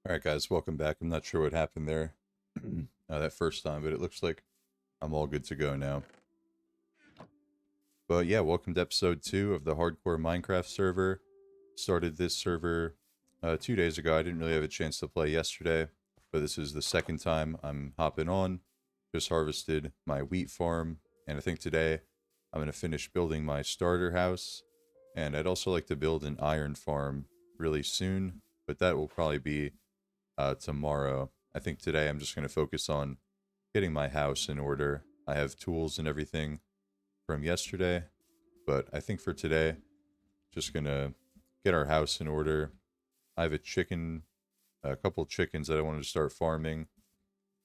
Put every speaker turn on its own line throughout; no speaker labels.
Alright guys, welcome back. I'm not sure what happened there that first time, but it looks like I'm all good to go now. But yeah, welcome to episode 2 of the Hardcore Minecraft server. Started this server 2 days ago. I didn't really have a chance to play yesterday, but this is the second time I'm hopping on. Just harvested my wheat farm, and I think today I'm going to finish building my starter house. And I'd also like to build an iron farm really soon, but that will probably be tomorrow. I think today I'm just going to focus on getting my house in order. I have tools and everything from yesterday, but I think for today, just going to get our house in order. I have a couple chickens that I wanted to start farming.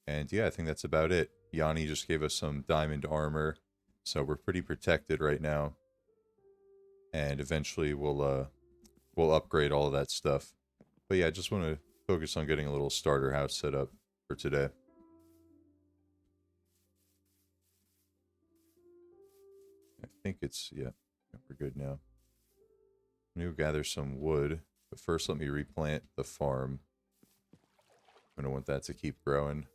And yeah, I think that's about it. Yanni just gave us some diamond armor, so we're pretty protected right now. And eventually we'll upgrade all of that stuff. But yeah, I just want to focus on getting a little starter house set up for today. I think yeah, we're good now. I'm gonna go gather some wood, but first let me replant the farm. I'm gonna want that to keep growing.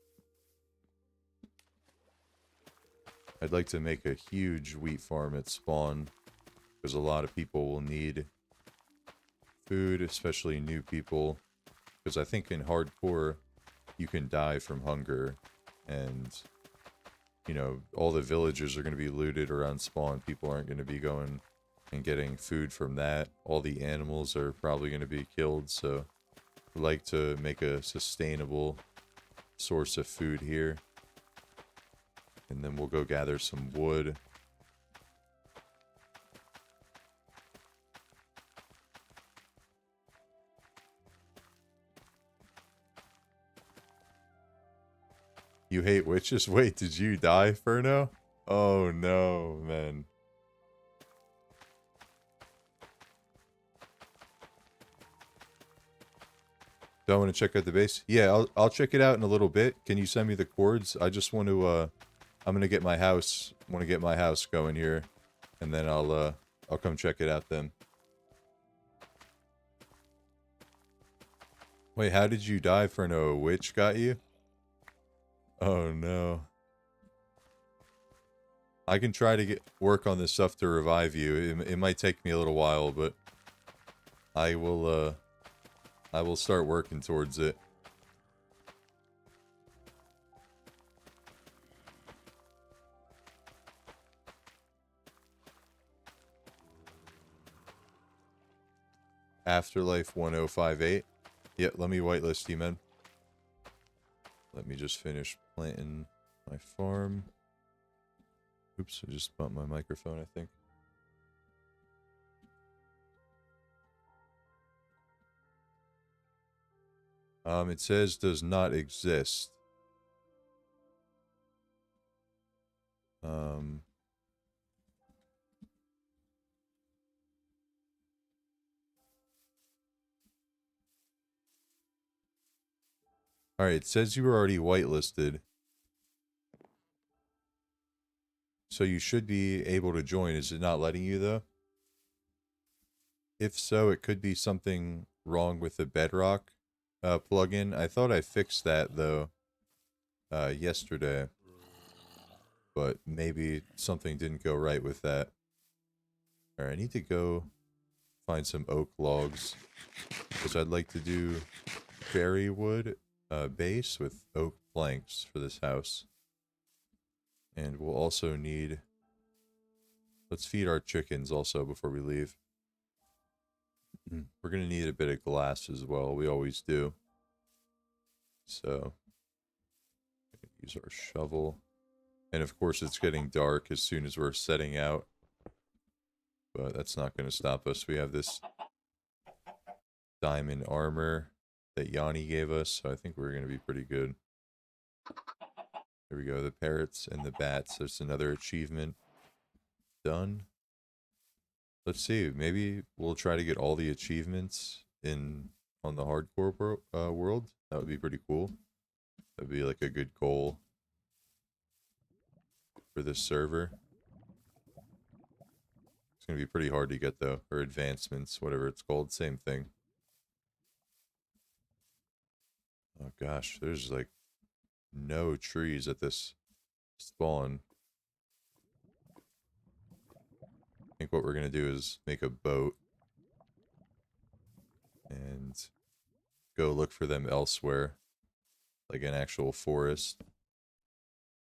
I'd like to make a huge wheat farm at spawn, because a lot of people will need food, especially new people. Because I think in hardcore, you can die from hunger, and all the villages are going to be looted around spawn. People aren't going to be going and getting food from that. All the animals are probably going to be killed, so I'd like to make a sustainable source of food here. And then we'll go gather some wood. You hate witches? Wait, did you die, Furno? Oh no, man. Don't want to check out the base? Yeah, I'll check it out in a little bit. Can you send me the cords? I just want to I'm gonna get my house. Want to get my house going here, and then I'll come check it out then. Wait, how did you die, Furno? A witch got you? Oh no. I can try to get work on this stuff to revive you. It might take me a little while, but I will I will start working towards it. Afterlife 1058. Yeah, let me whitelist you, man. Let me just finish planting my farm. Oops, I just bumped my microphone, I think. It says does not exist. Um, Alright, it says you were already whitelisted. So you should be able to join. Is it not letting you, though? If so, it could be something wrong with the Bedrock plugin. I thought I fixed that, though, yesterday. But maybe something didn't go right with that. Alright, I need to go find some oak logs. Because I'd like to do cherry wood base with oak planks for this house. And we'll also need... Let's feed our chickens also before we leave. We're going to need a bit of glass as well. We always do. So, use our shovel. And of course it's getting dark as soon as we're setting out. But that's not going to stop us. We have this diamond armor that Yanni gave us. So I think we're going to be pretty good. There we go. The parrots and the bats. There's another achievement done. Let's see. Maybe we'll try to get all the achievements on the hardcore world. That would be pretty cool. That'd be like a good goal for this server. It's gonna be pretty hard to get though, or advancements, whatever it's called, same thing. Oh gosh, there's like no trees at this spawn. I think what we're gonna do is make a boat and go look for them elsewhere, like an actual forest.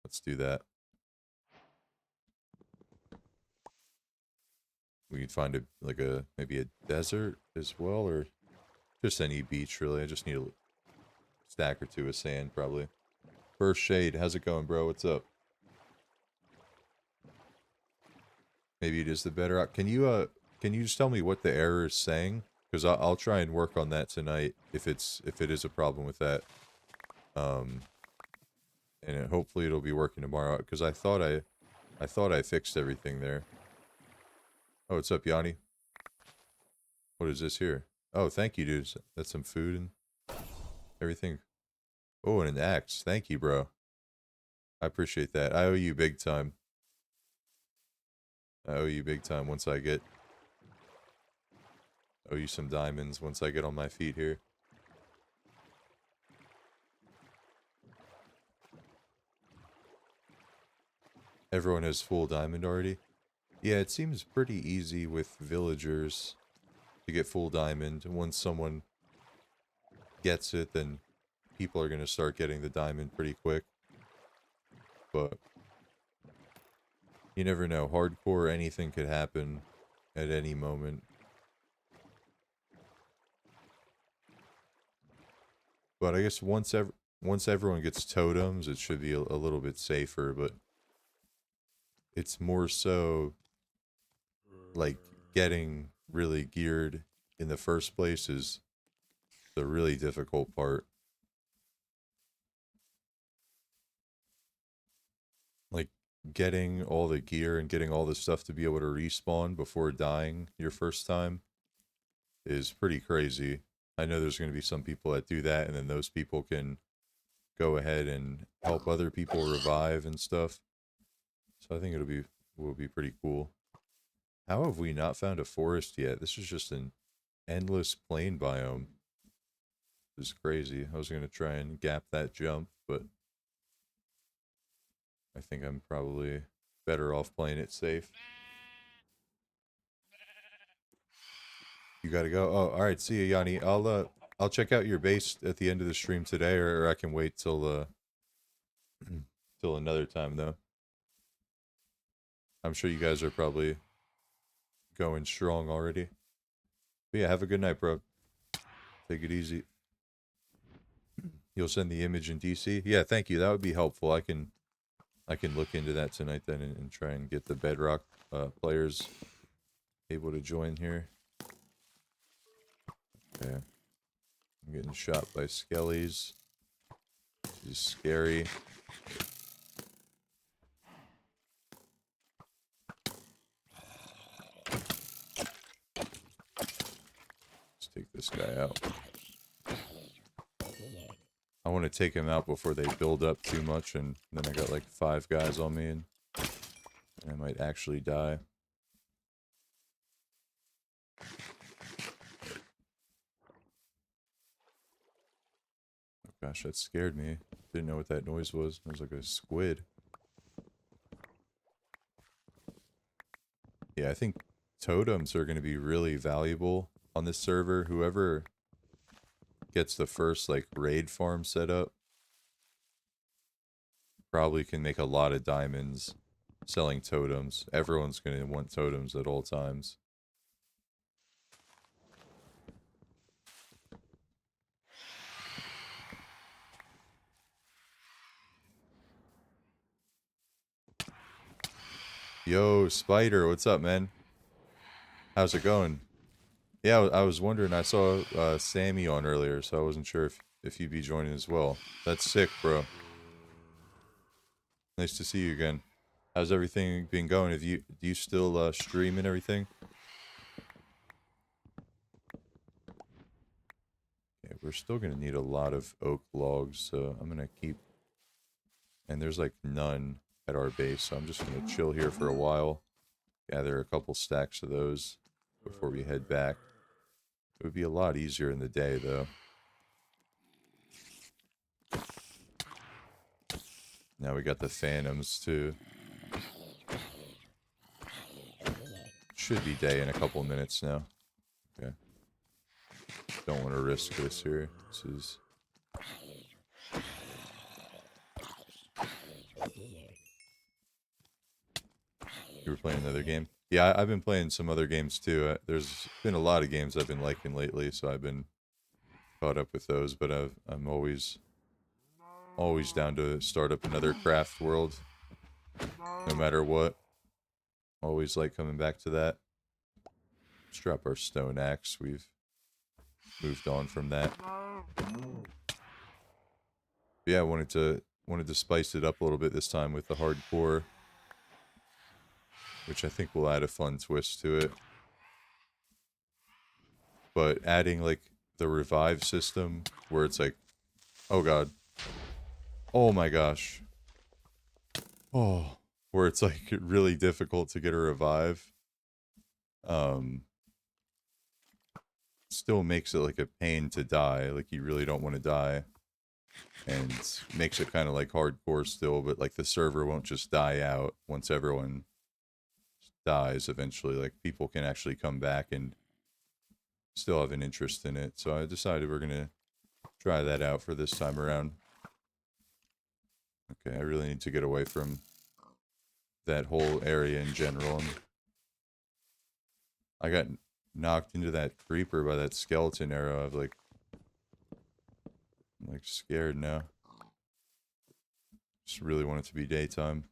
Let's do that. We could find maybe a desert as well, or just any beach really. I just need a stack or two of sand probably. First Shade, how's it going, bro? What's up? Maybe it is the bedrock. Can you just tell me what the error is saying? Because I'll try and work on that tonight if it is a problem with that. And hopefully it'll be working tomorrow. Because I thought I fixed everything there. Oh, what's up, Yanni? What is this here? Oh, thank you, dude. That's some food and everything. Oh, and an axe. Thank you, bro. I appreciate that. I owe you big time. I owe you big time once I get... owe you some diamonds once I get on my feet here. Everyone has full diamond already? Yeah, it seems pretty easy with villagers to get full diamond. Once someone gets it, then people are going to start getting the diamond pretty quick. But you never know. Hardcore, anything could happen at any moment. But I guess once everyone gets totems, it should be a little bit safer, but it's more so like getting really geared in the first place is the really difficult part. Like getting all the gear and getting all the stuff to be able to respawn before dying your first time is pretty crazy. I know there's going to be some people that do that, and then those people can go ahead and help other people revive and stuff. So I think will be pretty cool. How have we not found a forest yet? This is just an endless plain biome. This is crazy. I was going to try and gap that jump, but I think I'm probably better off playing it safe. You gotta go. Oh, all right. See you, Yanni. I'll check out your base at the end of the stream today, or I can wait till till another time though. I'm sure you guys are probably going strong already. But yeah, have a good night, bro. Take it easy. You'll send the image in DC. Yeah, thank you. That would be helpful. I can look into that tonight then and try and get the Bedrock players able to join here. Okay. I'm getting shot by skellies. This is scary. Let's take this guy out. I want to take him out before they build up too much, and then I got like 5 guys on me, and I might actually die. Oh gosh, that scared me. Didn't know what that noise was. It was like a squid. Yeah, I think totems are going to be really valuable on this server. Whoever gets the first like raid farm set up probably can make a lot of diamonds selling totems. Everyone's going to want totems at all times. Yo, Spider, what's up, man? How's it going? Yeah, I was wondering. I saw Sammy on earlier, so I wasn't sure if you'd be joining as well. That's sick, bro. Nice to see you again. How's everything been going? Do you still stream and everything? Okay, we're still gonna need a lot of oak logs, so I'm gonna keep. And there's like none at our base, so I'm just gonna chill here for a while. Gather a couple stacks of those before we head back. It would be a lot easier in the day, though. Now we got the Phantoms too. Should be day in a couple minutes now. Okay. Don't want to risk this here. This is... You were playing another game? Yeah, I've been playing some other games too. There's been a lot of games I've been liking lately, so I've been caught up with those. But I'm always down to start up another craft world, no matter what. Always like coming back to that. Let's drop our stone axe. We've moved on from that. Yeah, I wanted to spice it up a little bit this time with the hardcore, which I think will add a fun twist to it. But adding like the revive system where it's like, oh god, oh my gosh, oh, where it's like really difficult to get a revive, still makes it like a pain to die. Like you really don't want to die, and makes it kind of like hardcore still, but like the server won't just die out once everyone dies. Eventually, like people can actually come back and still have an interest in it. So I decided we're gonna try that out for this time around. Okay, I really need to get away from that whole area in general. I got knocked into that creeper by that skeleton arrow. I'm like scared now. Just really want it to be daytime.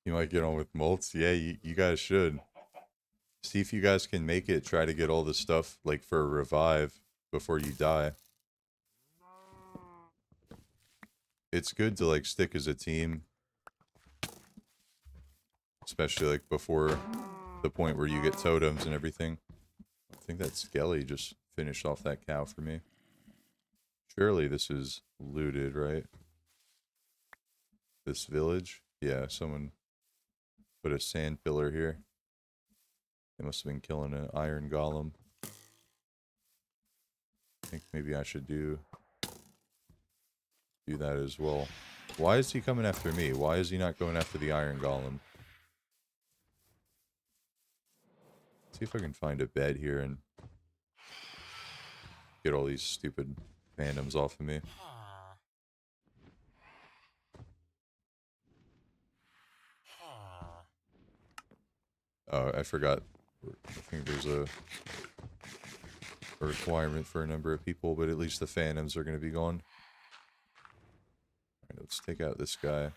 You might get on with Molts. Yeah, you guys should. See if you guys can make it. Try to get all the stuff, like, for a revive before you die. It's good to, like, stick as a team. Especially, like, before the point where you get totems and everything. I think that Skelly just finished off that cow for me. Surely this is looted, right? This village? Yeah, someone put a sand pillar here. They must have been killing an iron golem. I think maybe I should do that as well. Why is he coming after me? Why is he not going after the iron golem? See if I can find a bed here and get all these stupid phantoms off of me. Oh, I forgot. I think there's a requirement for a number of people, but at least the phantoms are going to be gone. Alright, let's take out this guy.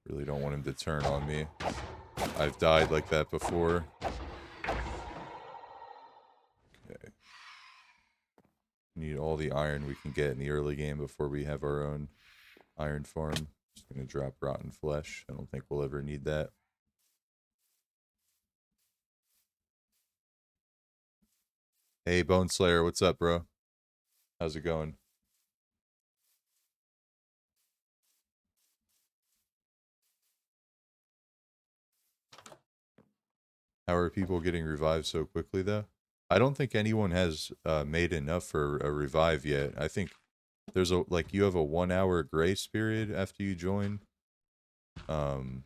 Really don't want him to turn on me. I've died like that before. Okay. Need all the iron we can get in the early game before we have our own iron farm. Just gonna drop rotten flesh. I don't think we'll ever need that. Hey, Bone Slayer, what's up, bro? How's it going? How are people getting revived so quickly, though? I don't think anyone has made enough for a revive yet. I think there's a, like, you have a 1 hour grace period after you join. And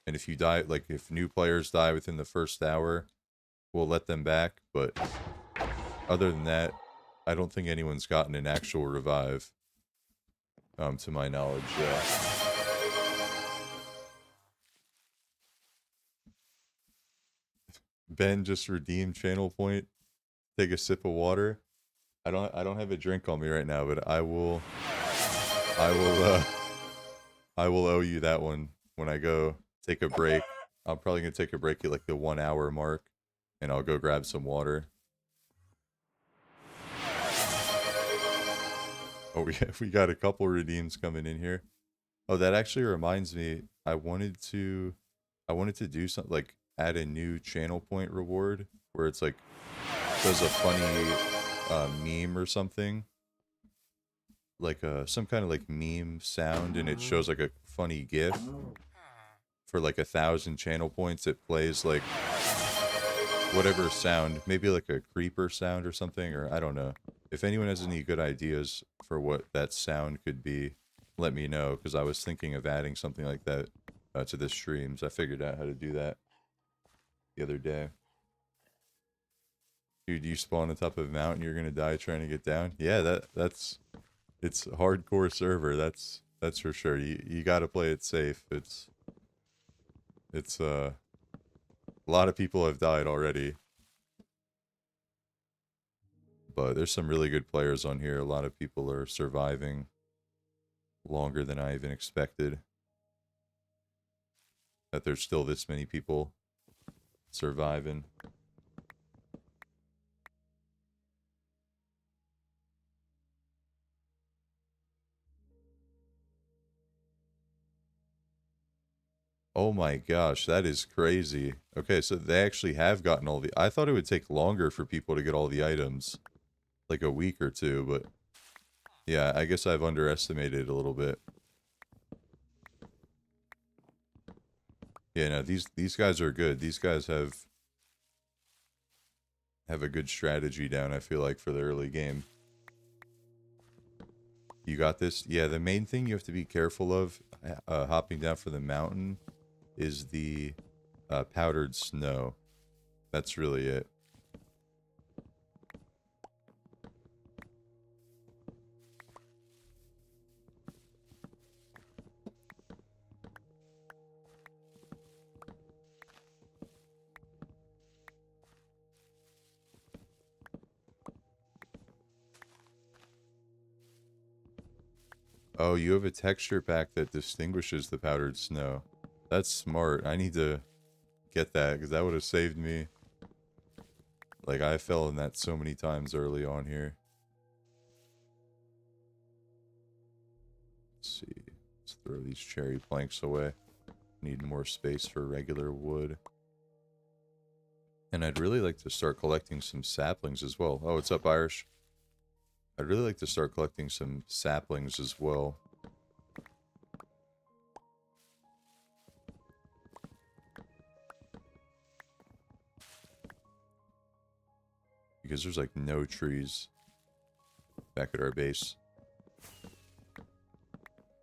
if you die, like, if new players die within the first hour, we'll let them back. But other than that, I don't think anyone's gotten an actual revive. To my knowledge, yeah. Ben just redeemed channel point. Take a sip of water. I don't have a drink on me right now, but I will I will owe you that one when I go take a break. I'm probably gonna take a break at like the 1 hour mark, and I'll go grab some water. Oh, we got a couple redeems coming in here. Oh, that actually reminds me. I wanted to do something like add a new channel point reward where it's like does a funny meme or something, like some kind of like meme sound, and it shows like a funny GIF for like 1,000 channel points. It plays like whatever sound, maybe like a creeper sound or something, or I don't know. If anyone has any good ideas for what that sound could be, let me know, because I was thinking of adding something like that to the streams. I figured out how to do that the other day. Dude, you spawn on top of a mountain, you're gonna die trying to get down. Yeah, that's it's a hardcore server. That's for sure. You got to play it safe. It's a lot of people have died already, but there's some really good players on here. A lot of people are surviving longer than I even expected. That there's still this many people surviving. Oh my gosh, that is crazy. Okay, so they actually have gotten all the... I thought it would take longer for people to get all the items. Like a week or two, but... Yeah, I guess I've underestimated it a little bit. Yeah, no, these guys are good. These guys have a good strategy down, I feel like, for the early game. You got this? Yeah, the main thing you have to be careful of hopping down for the mountain is the powdered snow. That's really it. Oh, you have a texture pack that distinguishes the powdered snow. That's smart. I need to get that because that would have saved me. Like, I fell in that so many times early on here. Let's see. Let's throw these cherry planks away. Need more space for regular wood. And I'd really like to start collecting some saplings as well. Oh, what's up, Irish? I'd really like to start collecting some saplings as well. Because there's like no trees back at our base.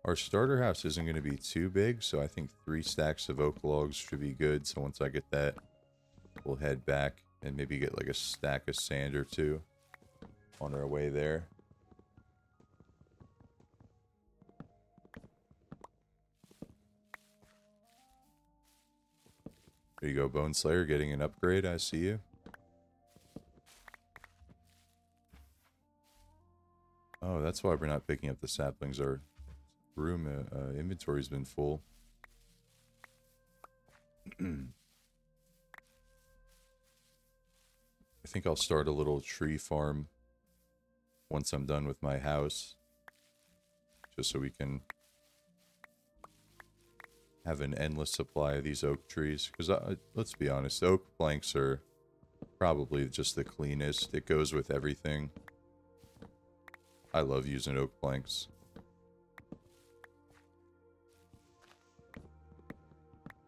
Our starter house isn't going to be too big, so I think 3 stacks of oak logs should be good. So once I get that, we'll head back and maybe get like a stack of sand or 2 on our way there. There you go, Bone Slayer, getting an upgrade. I see you. Oh, that's why we're not picking up the saplings. Our room inventory's been full. I think I'll start a little tree farm once I'm done with my house. Just so we can have an endless supply of these oak trees. Because let's be honest, oak planks are probably just the cleanest. It goes with everything. I love using oak planks.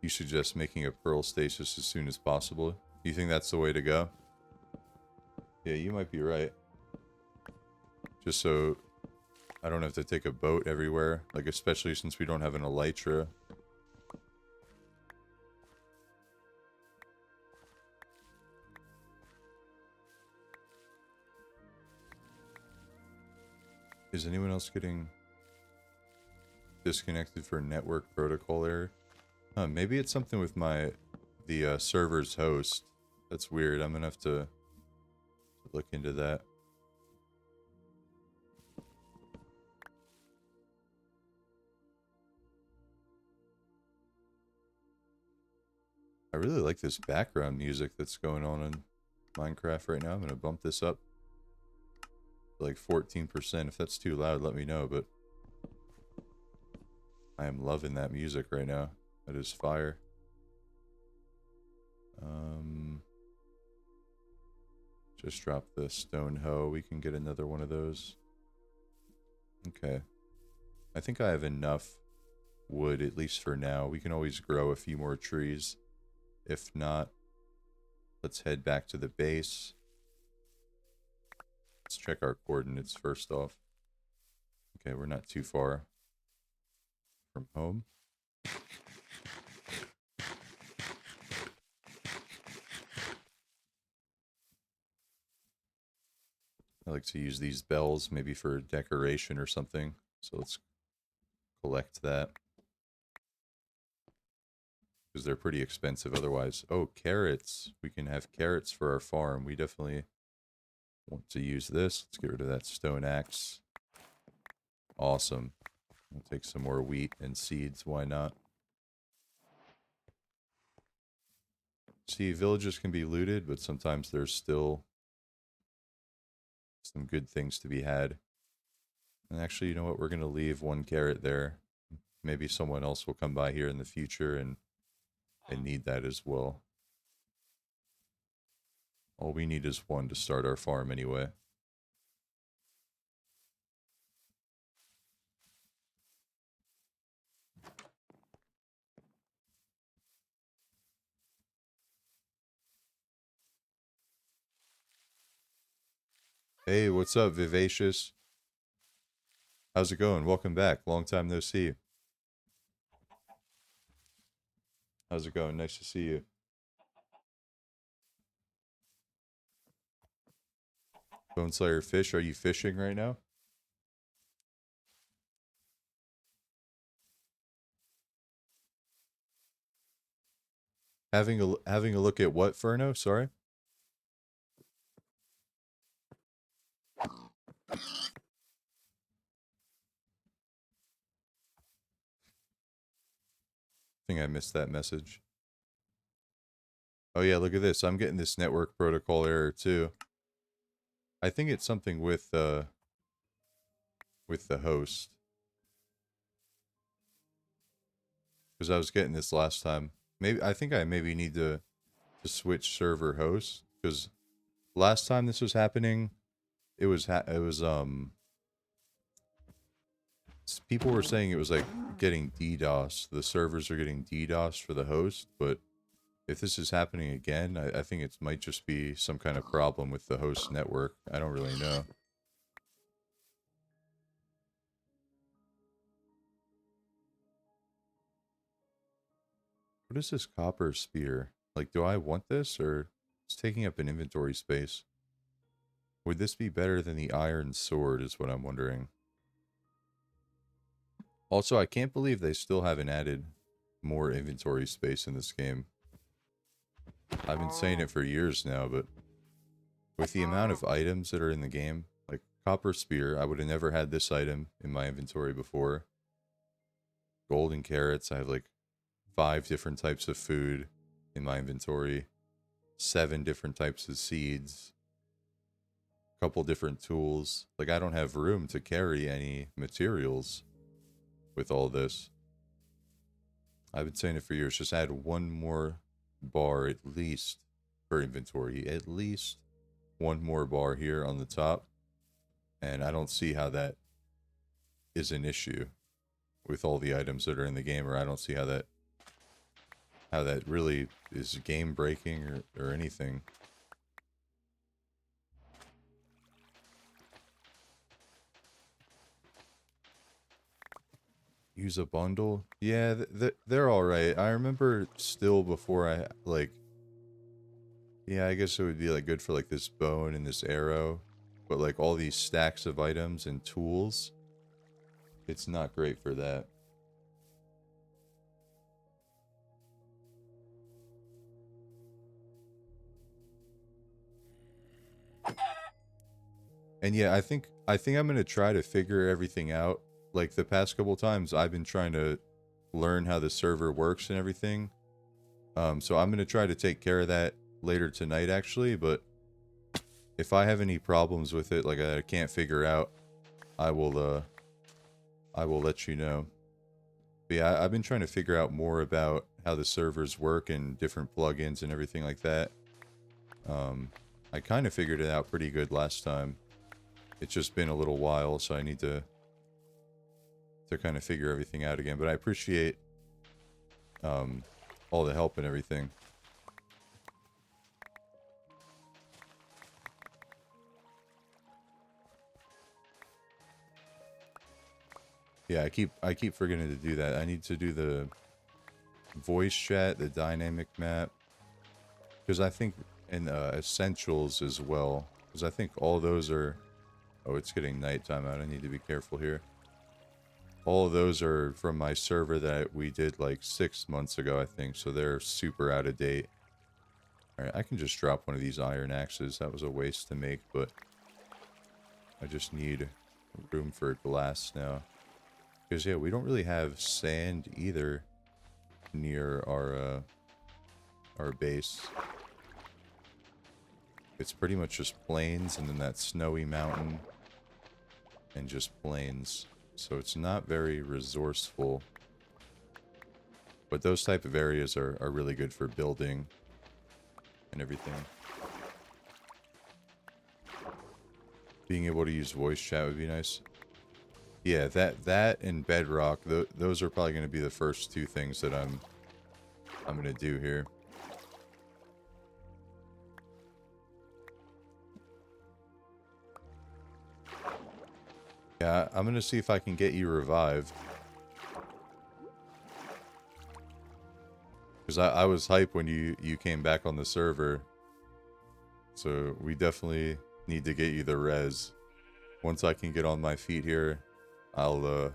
You suggest making a pearl stasis as soon as possible. Do you think that's the way to go? Yeah, you might be right. Just so I don't have to take a boat everywhere. Like, especially since we don't have an elytra. Is anyone else getting disconnected for network protocol error? Huh, maybe it's something with the server's host. That's weird. I'm gonna have to look into that. I really like this background music that's going on in Minecraft right now. I'm gonna bump this up to like 14%. If that's too loud, let me know, but I am loving that music right now. That is fire. Just drop the stone hoe. We can get another one of those. Okay. I think I have enough wood, at least for now. We can always grow a few more trees. If not, let's head back to the base. Let's check our coordinates first off. Okay, we're not too far from home. I like to use these bells maybe for decoration or something. So let's collect that. Because they're pretty expensive otherwise. Oh, carrots. We can have carrots for our farm. We definitely want to use this. Let's get rid of that stone axe. Awesome. We'll take some more wheat and seeds. Why not? See, villages can be looted, but sometimes there's still some good things to be had. And actually, you know what? We're going to leave one carrot there. Maybe someone else will come by here in the future and need that as well. All we need is one to start our farm anyway. Hey, what's up, Vivacious? How's it going? Welcome back. Long time no see. How's it going? Nice to see you. Bone Slayer Fish, are you fishing right now? Having a look at what, Furno? Sorry? I think I missed that message. Oh yeah, look at this. I'm getting this network protocol error too. I think it's something with the host. Because I was getting this last time. Maybe I think I maybe need to switch server hosts because last time this was happening, it was people were saying it was like getting DDoS. The servers are getting DDoS for the host, but if this is happening again, I think it might just be some kind of problem with the host network. I don't really know. What is this copper spear? Like, do I want this or it's taking up an inventory space? Would this be better than the iron sword is what I'm wondering. Also, I can't believe they still haven't added more inventory space in this game. I've been saying it for years now, but with the amount of items that are in the game, like copper spear, I would have never had this item in my inventory before. Golden carrots, I have like 5 different types of food in my inventory, 7 different types of seeds, a couple different tools. Like, I don't have room to carry any materials with all this. I've been saying it for years. Just add one more bar at least for inventory. At least one more bar here on the top. And I don't see how that is an issue with all the items that are in the game, or I don't see how that really is game breaking or anything. Use a bundle? Yeah, they're all right. I remember still before I like. Yeah, I guess it would be like good for like this bone and this arrow, but like all these stacks of items and tools, it's not great for that. And yeah, I think I'm gonna try to figure everything out. Like the past couple times, I've been trying to learn how the server works and everything. So I'm gonna try to take care of that later tonight, actually. But if I have any problems with it, like I can't figure out, I will let you know. But yeah, I've been trying to figure out more about how the servers work and different plugins and everything like that. I kind of figured it out pretty good last time. It's just been a little while, so I need to kind of figure everything out again. But I appreciate all the help and everything. Yeah, I keep forgetting to do that. I need to do the voice chat, the dynamic map, because I think in essentials as well, because I think all those are. Oh, it's getting nighttime out. I need to be careful here. All of those are from my server that we did like 6 months ago, I think. So they're super out of date. Alright, I can just drop one of these iron axes. That was a waste to make, but I just need room for glass now. Because, yeah, we don't really have sand either near our base. It's pretty much just plains and then that snowy mountain and just plains. So it's not very resourceful. But those type of areas are really good for building and everything. Being able to use voice chat would be nice. Yeah, that and Bedrock, those are probably going to be the first two things that I'm going to do here. Yeah, I'm going to see if I can get you revived. Because I was hyped when you came back on the server. So we definitely need to get you the res. Once I can get on my feet here, I'm going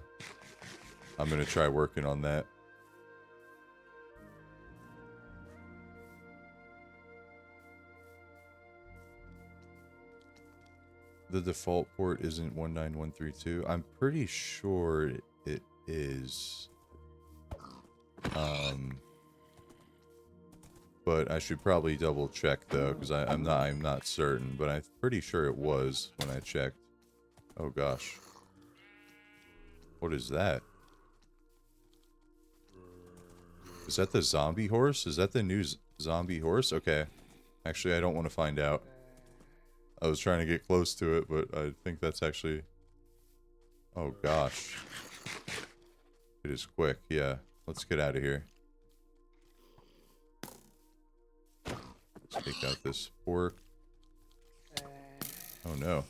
to try working on that. The default port isn't 19132. I'm pretty sure it is. But I should probably double check though, because I'm not certain, but I'm pretty sure it was when I checked. Oh gosh. What is that? Is that the zombie horse? Is that the new zombie horse? Okay. Actually, I don't want to find out. I was trying to get close to it, but I think that's actually... Oh gosh. It is quick, yeah. Let's get out of here. Let's take out this pork. Oh no.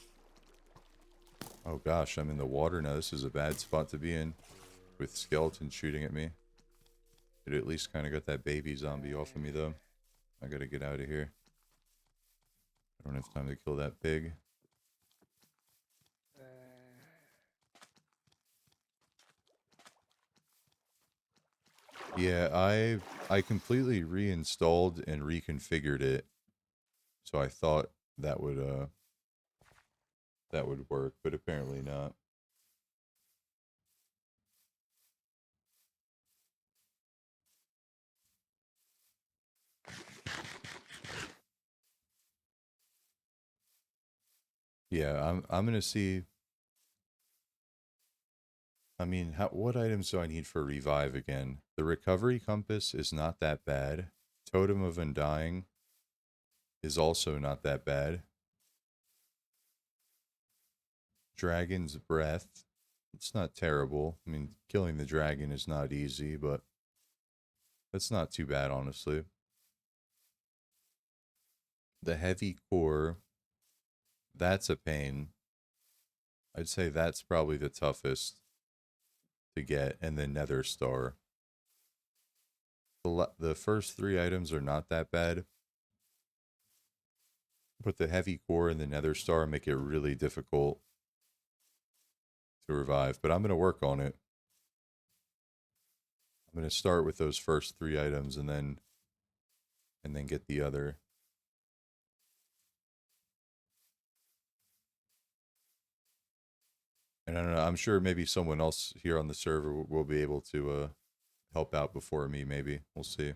Oh gosh, I'm in the water now. This is a bad spot to be in. With skeletons shooting at me. It at least kind of got that baby zombie off of me though. I gotta get out of here. I don't have time to kill that pig. Yeah, I completely reinstalled and reconfigured it. So I thought that would work, but apparently not. Yeah, I'm gonna see. I mean, what items do I need for revive again? The recovery compass is not that bad. Totem of Undying is also not that bad. Dragon's Breath, it's not terrible. I mean, killing the dragon is not easy, but that's not too bad, honestly. The heavy core, that's a pain. I'd say that's probably the toughest to get, and then Nether Star. The first three items are not that bad, but the heavy core and the Nether Star make it really difficult to revive. But I'm gonna work on it. I'm gonna start with those first three items and then get the other. And I don't know. I'm sure maybe someone else here on the server will be able to help out before me. Maybe we'll see.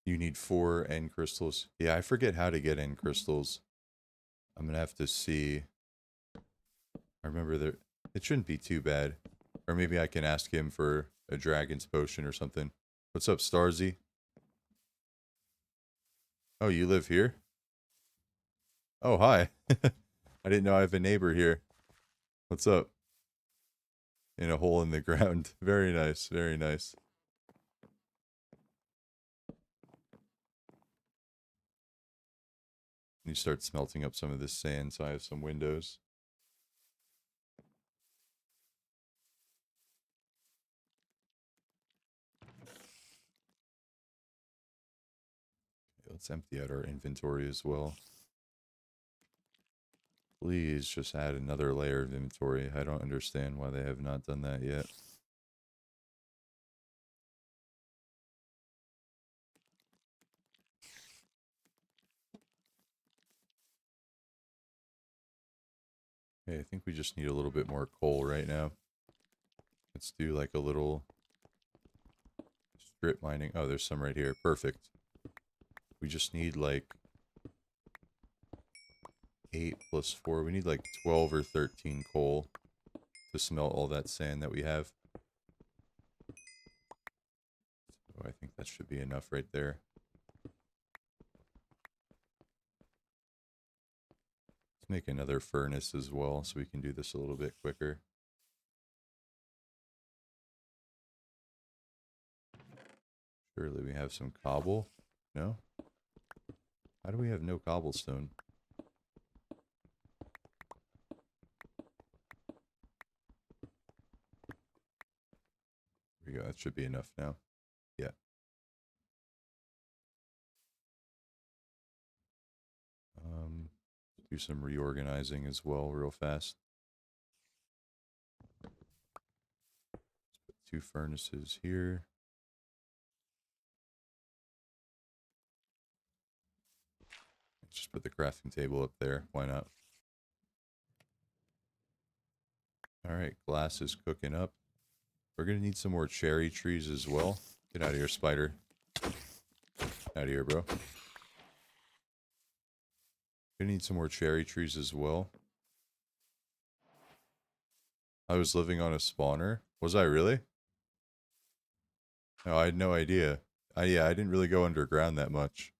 You need 4 end crystals. Yeah, I forget how to get end crystals. I'm gonna have to see. I remember there. It shouldn't be too bad. Or maybe I can ask him for a dragon's potion or something. What's up, Starzy? Oh, you live here? Oh, hi. I didn't know I have a neighbor here. What's up? In a hole in the ground. Very nice, very nice. You start smelting up some of this sand, so I have some windows. Let's empty out our inventory as well. Please just add another layer of inventory. I don't understand why they have not done that yet. Okay, I think we just need a little bit more coal right now. Let's do like a little strip mining. Oh, there's some right here. Perfect. We just need like 8 plus 4. We need like 12 or 13 coal to smelt all that sand that we have. So I think that should be enough right there. Let's make another furnace as well so we can do this a little bit quicker. Surely we have some cobble? No? How do we have no cobblestone? There we go. That should be enough now. Yeah. Do some reorganizing as well real fast. Let's put 2 furnaces here. Just put the crafting table up there. Why not? Alright, glass is cooking up. We're going to need some more cherry trees as well. Get out of here, spider. Out of here, bro. Gonna need some more cherry trees as well. I was living on a spawner. Was I really? No, I had no idea. Yeah, I didn't really go underground that much.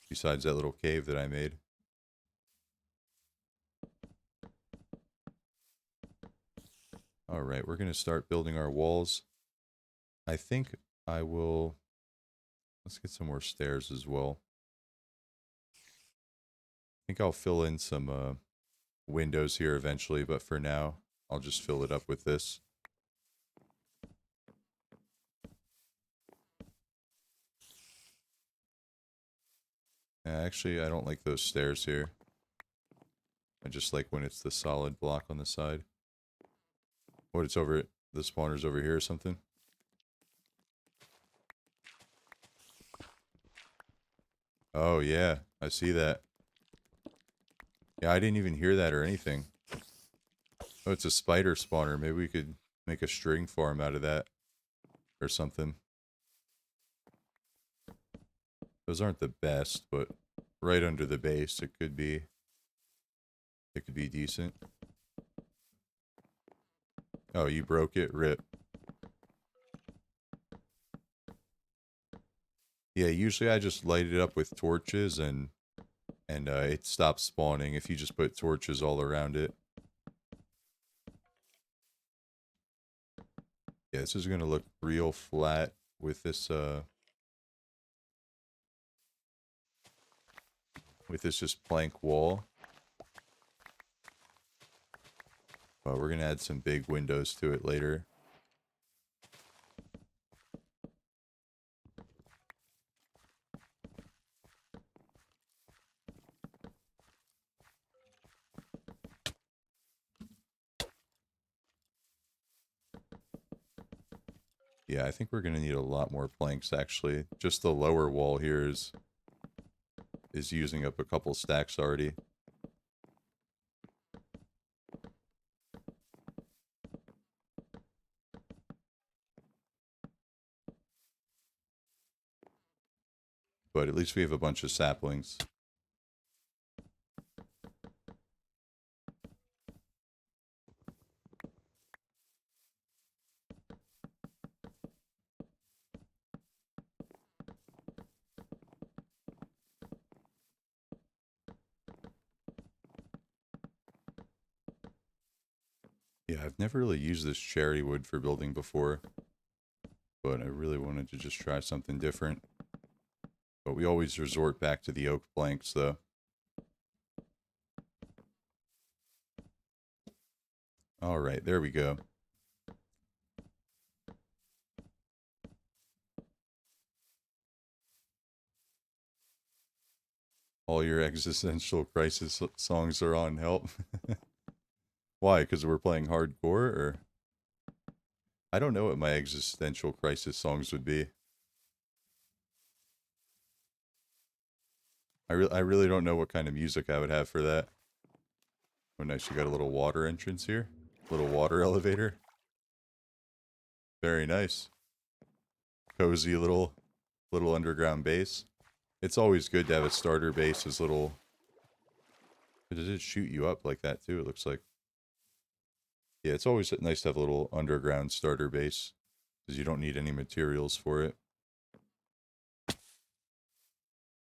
Besides that little cave that I made. Alright, we're going to start building our walls. I think I will... Let's get some more stairs as well. I think I'll fill in some windows here eventually, but for now, I'll just fill it up with this. Actually, I don't like those stairs here. I just like when it's the solid block on the side. What, it's over... The spawner's over here or something? Oh, yeah. I see that. Yeah, I didn't even hear that or anything. Oh, it's a spider spawner. Maybe we could make a string farm out of that. Or something. Those aren't the best, but right under the base, it could be... It could be decent. Oh, you broke it? Rip. Yeah, usually I just light it up with torches and it stops spawning if you just put torches all around it. Yeah, this is gonna look real flat with this just plank wall. But we're gonna add some big windows to it later. Yeah, I think we're gonna need a lot more planks actually. Just the lower wall here is using up a couple stacks already. But at least we have a bunch of saplings. I've never really used this cherry wood for building before, but I really wanted to just try something different. But we always resort back to the oak planks, though. All right, there we go. All your existential crisis songs are on help. Why? Because we're playing hardcore, or I don't know what my existential crisis songs would be. I really don't know what kind of music I would have for that. Oh, nice. You got a little water entrance here. Little water elevator. Very nice. Cozy little underground base. It's always good to have a starter base as little. Does it shoot you up like that too? It looks like. Yeah, it's always nice to have a little underground starter base because you don't need any materials for it.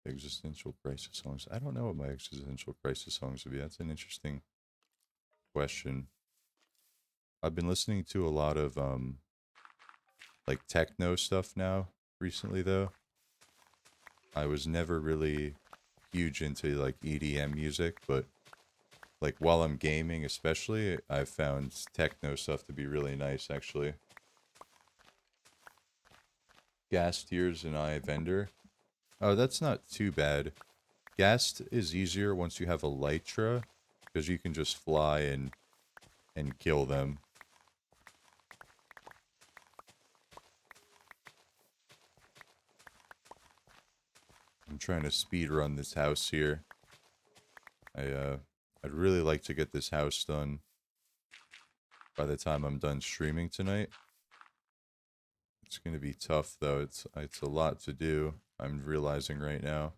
Existential crisis songs. I don't know what my existential crisis songs would be. That's an interesting question. I've been listening to a lot of like techno stuff now recently though. I was never really huge into like EDM music, but like while I'm gaming especially, I've found techno stuff to be really nice actually. Gas Tears and I Vendor. Oh, that's not too bad. Ghast is easier once you have Elytra, because you can just fly and kill them. I'm trying to speed run this house here. I'd really like to get this house done by the time I'm done streaming tonight. It's gonna be tough though. It's a lot to do. I'm realizing right now.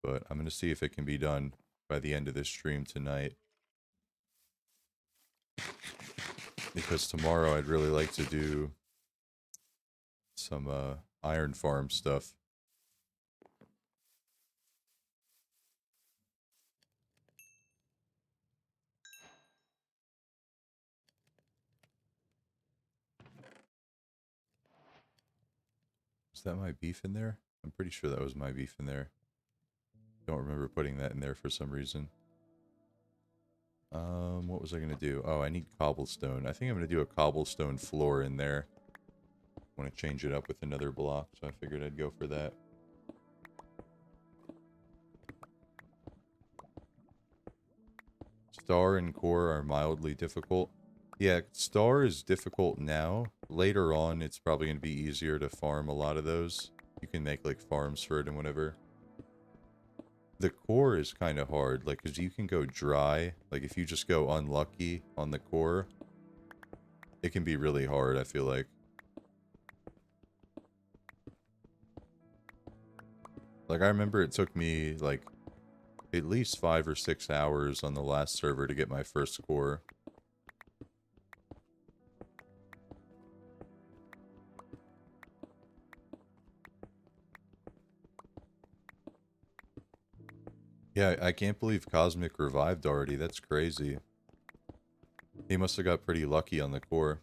But I'm gonna see if it can be done by the end of this stream tonight. Because tomorrow I'd really like to do some iron farm stuff. Is that my beef in there? I'm pretty sure that was my beef in there. Don't remember putting that in there for some reason. What was I gonna do? Oh, I need cobblestone. I think I'm gonna do a cobblestone floor in there. I want to change it up with another block, so I figured I'd go for that. Star and core are mildly difficult. Yeah, star is difficult now. Later on, it's probably going to be easier to farm a lot of those. You can make, like, farms for it and whatever. The core is kind of hard, like, because you can go dry. Like, if you just go unlucky on the core, it can be really hard, I feel like. Like, I remember it took me, like, at least 5 or 6 hours on the last server to get my first core. Yeah, I can't believe Cosmic revived already. That's crazy. He must have got pretty lucky on the core.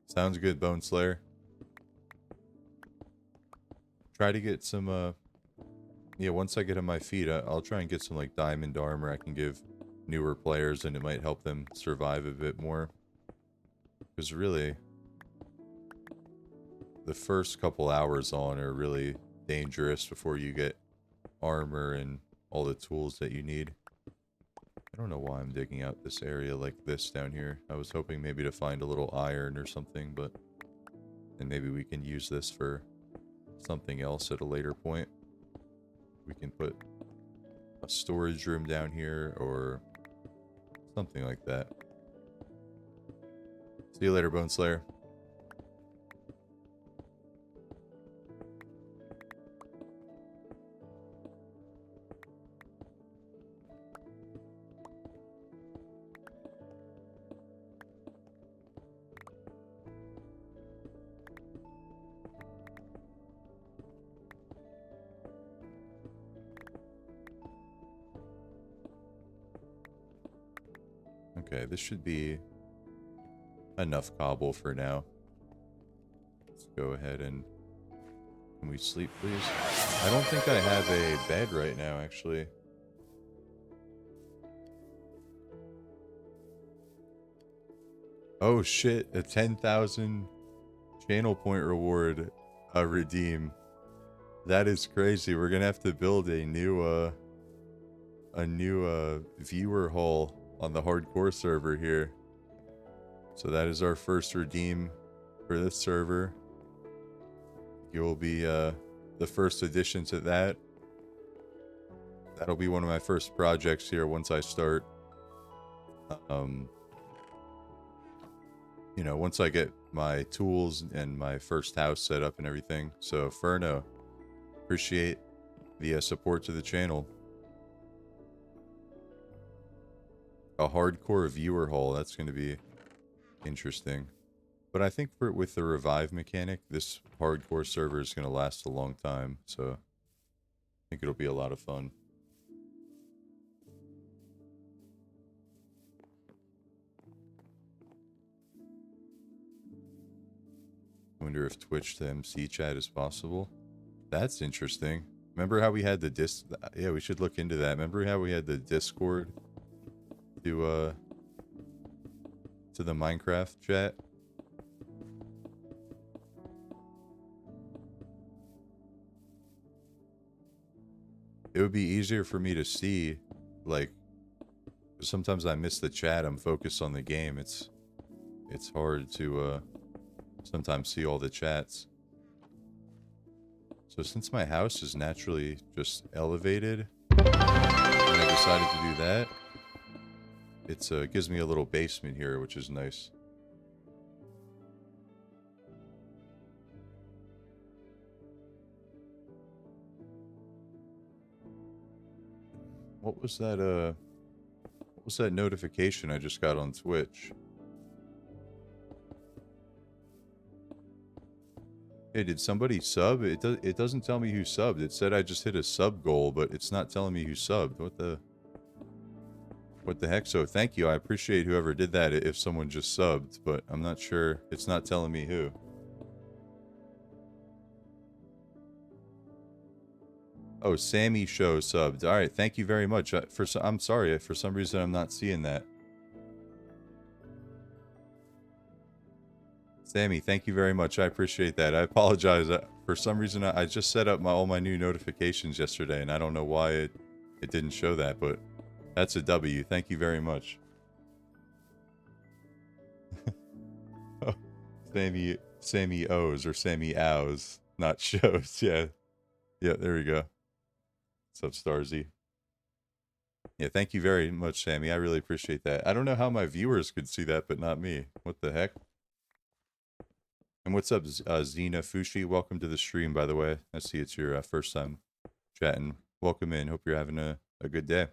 Sounds good, Bone Slayer. Try to get some, yeah, once I get on my feet, I'll try and get some, like, diamond armor I can give newer players, and it might help them survive a bit more. Because really, the first couple hours on are really dangerous before you get armor and all the tools that you need. I don't know why I'm digging out this area like this down here. I was hoping maybe to find a little iron or something, but... And maybe we can use this for something else at a later point. We can put a storage room down here or something like that. See you later, Bone Slayer. Okay, this should be enough cobble for now. Let's go ahead and... Can we sleep, please? I don't think I have a bed right now, actually. Oh shit, a 10,000 channel point reward redeem. That is crazy. We're gonna have to build a new viewer hall on the hardcore server here. So that is our first redeem for this server. You will be the first addition to that. That'll be one of my first projects here once I start. You know, once I get my tools and my first house set up and everything. So, Furno, appreciate the support to the channel. A hardcore viewer hall, that's going to be interesting. But I think with the revive mechanic, this hardcore server is going to last a long time. So, I think it'll be a lot of fun. I wonder if Twitch to MC chat is possible. That's interesting. Remember how we had the yeah, we should look into that. Remember how we had the Discord to the Minecraft chat? It would be easier for me to see, like, sometimes I miss the chat. I'm focused on the game. It's hard to sometimes see all the chats. So since my house is naturally just elevated, and I decided to do that, it gives me a little basement here, which is nice. What was that notification I just got on Twitch? Hey, did somebody sub? It doesn't tell me who subbed. It said I just hit a sub goal, but it's not telling me who subbed. What the heck? So thank you. I appreciate whoever did that if someone just subbed, but I'm not sure. It's not telling me who. Oh, Sammy Show subbed. All right, thank you very much. I'm sorry. For some reason, I'm not seeing that. Sammy, thank you very much. I appreciate that. I apologize. For some reason, I just set up all my new notifications yesterday, and I don't know why it didn't show that, but that's a W. Thank you very much. Oh, Sammy O's or Sammy Ow's, not shows. Yeah. Yeah, there we go. What's up, Starzy? Yeah, thank you very much, Sammy. I really appreciate that. I don't know how my viewers could see that, but not me. What the heck? And what's up, Zena Fushi? Welcome to the stream, by the way. I see it's your first time chatting. Welcome in. Hope you're having a good day.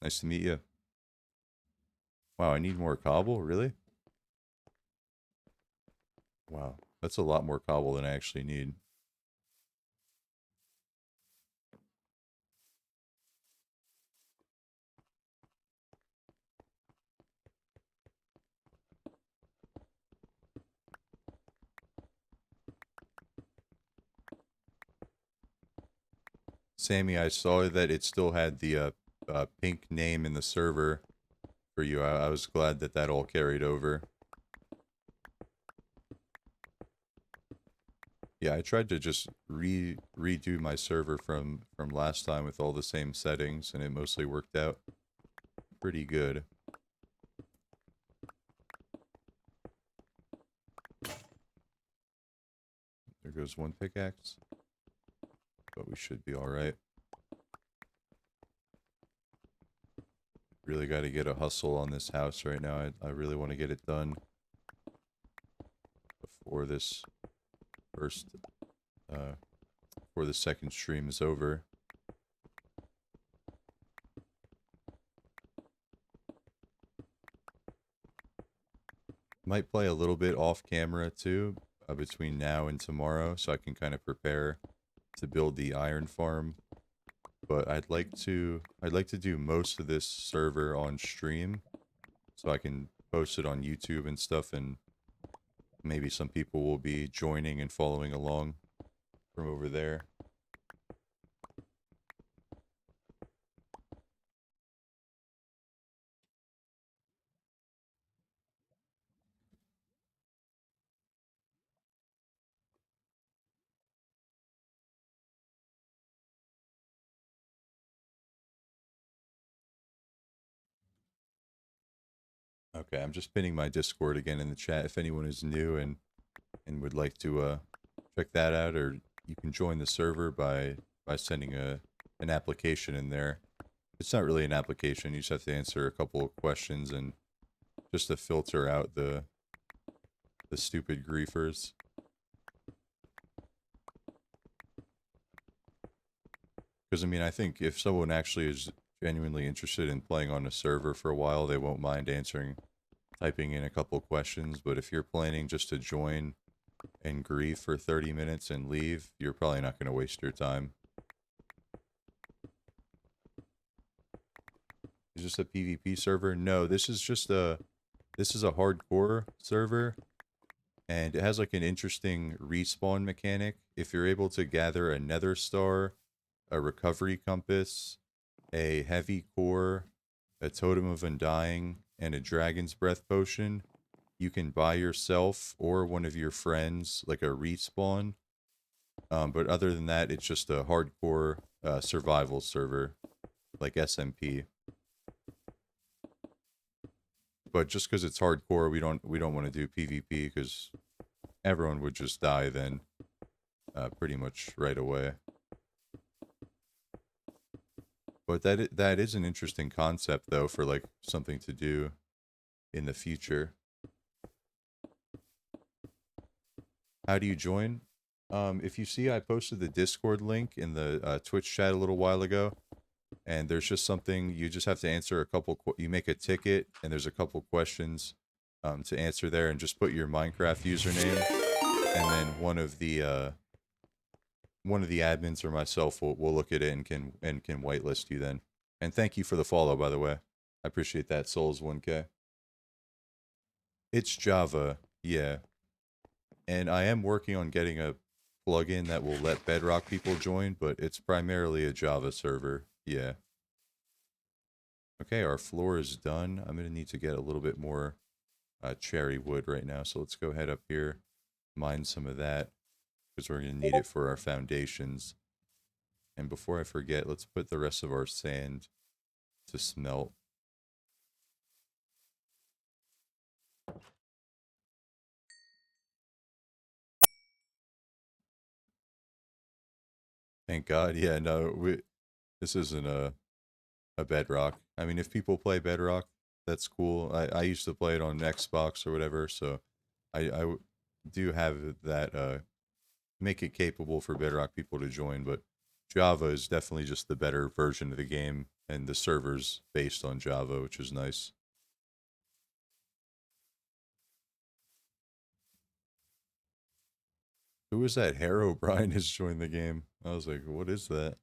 Nice to meet you. Wow, I need more cobble? Really? Wow, that's a lot more cobble than I actually need. Sammy, I saw that it still had the pink name in the server for you. I was glad that that all carried over. Yeah, I tried to just redo my server from last time with all the same settings, and it mostly worked out pretty good. There goes one pickaxe. But we should be alright. Really got to get a hustle on this house right now. I really want to get it done before this before the second stream is over. Might play a little bit off camera too, between now and tomorrow, so I can kind of prepare to build the iron farm. But I'd like to do most of this server on stream, so I can post it on YouTube and stuff, and maybe some people will be joining and following along from over there. Okay, I'm just pinning my Discord again in the chat if anyone is new and would like to check that out, or you can join the server by sending an application in there. It's not really an application, you just have to answer a couple of questions and just to filter out the stupid griefers. Because I mean, I think if someone actually is genuinely interested in playing on a server for a while, they won't mind typing in a couple questions. But if you're planning just to join and grief for 30 minutes and leave, you're probably not going to waste your time. Is this a PvP server? No, this is a hardcore server, and it has like an interesting respawn mechanic. If you're able to gather a nether star, a recovery compass, a heavy core, a totem of undying, and a dragon's breath potion, you can buy yourself or one of your friends like a respawn. But other than that, it's just a hardcore survival server, like SMP. But just because it's hardcore, we don't want to do PvP because everyone would just die then, pretty much right away. But that is an interesting concept though for like something to do in the future. How do you join? If you see, I posted the Discord link in the Twitch chat a little while ago, and there's just something you just have to answer a couple. You make a ticket, and there's a couple questions to answer there, and just put your Minecraft username, and then one of the admins or myself will look at it and can whitelist you then. And thank you for the follow, by the way. I appreciate that, Souls 1K. It's Java, yeah. And I am working on getting a plugin that will let Bedrock people join, but it's primarily a Java server, yeah. Okay, our floor is done. I'm going to need to get a little bit more cherry wood right now, so let's go ahead up here, mine some of that, because we're going to need it for our foundations. And before I forget, let's put the rest of our sand to smelt. Thank God. Yeah, no, this isn't a Bedrock. I mean, if people play Bedrock, that's cool. I used to play it on Xbox or whatever, so I do have that, make it capable for Bedrock people to join, but Java is definitely just the better version of the game, and the server's based on Java, which is nice. Who is that? Herobrine has joined the game. I was like, what is that?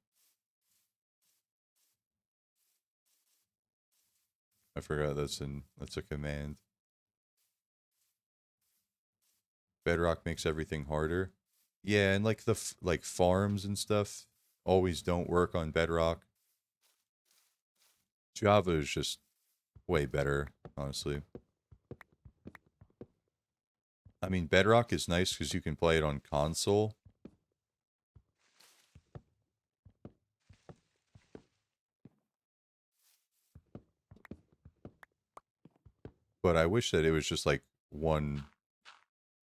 I forgot that's a command. Bedrock makes everything harder. Yeah, and like like farms and stuff always don't work on Bedrock. Java is just way better, honestly. I mean, Bedrock is nice because you can play it on console. But I wish that it was just like one.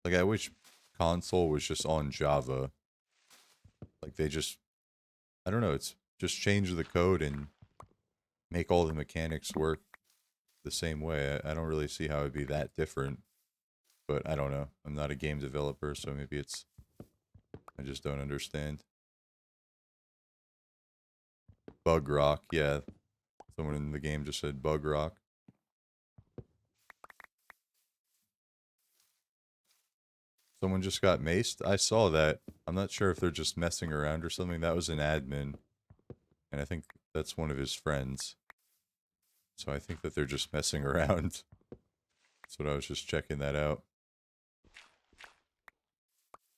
Like, I wish console was just on Java. Like, they just. I don't know, it's just change the code and make all the mechanics work the same way. I don't really see how it'd be that different. But I don't know. I'm not a game developer, so maybe it's. I just don't understand. Bug Rock, yeah. Someone in the game just said Bug Rock. Someone just got maced? I saw that. I'm not sure if they're just messing around or something. That was an admin. And I think that's one of his friends. So I think that they're just messing around. That's what I was just checking that out.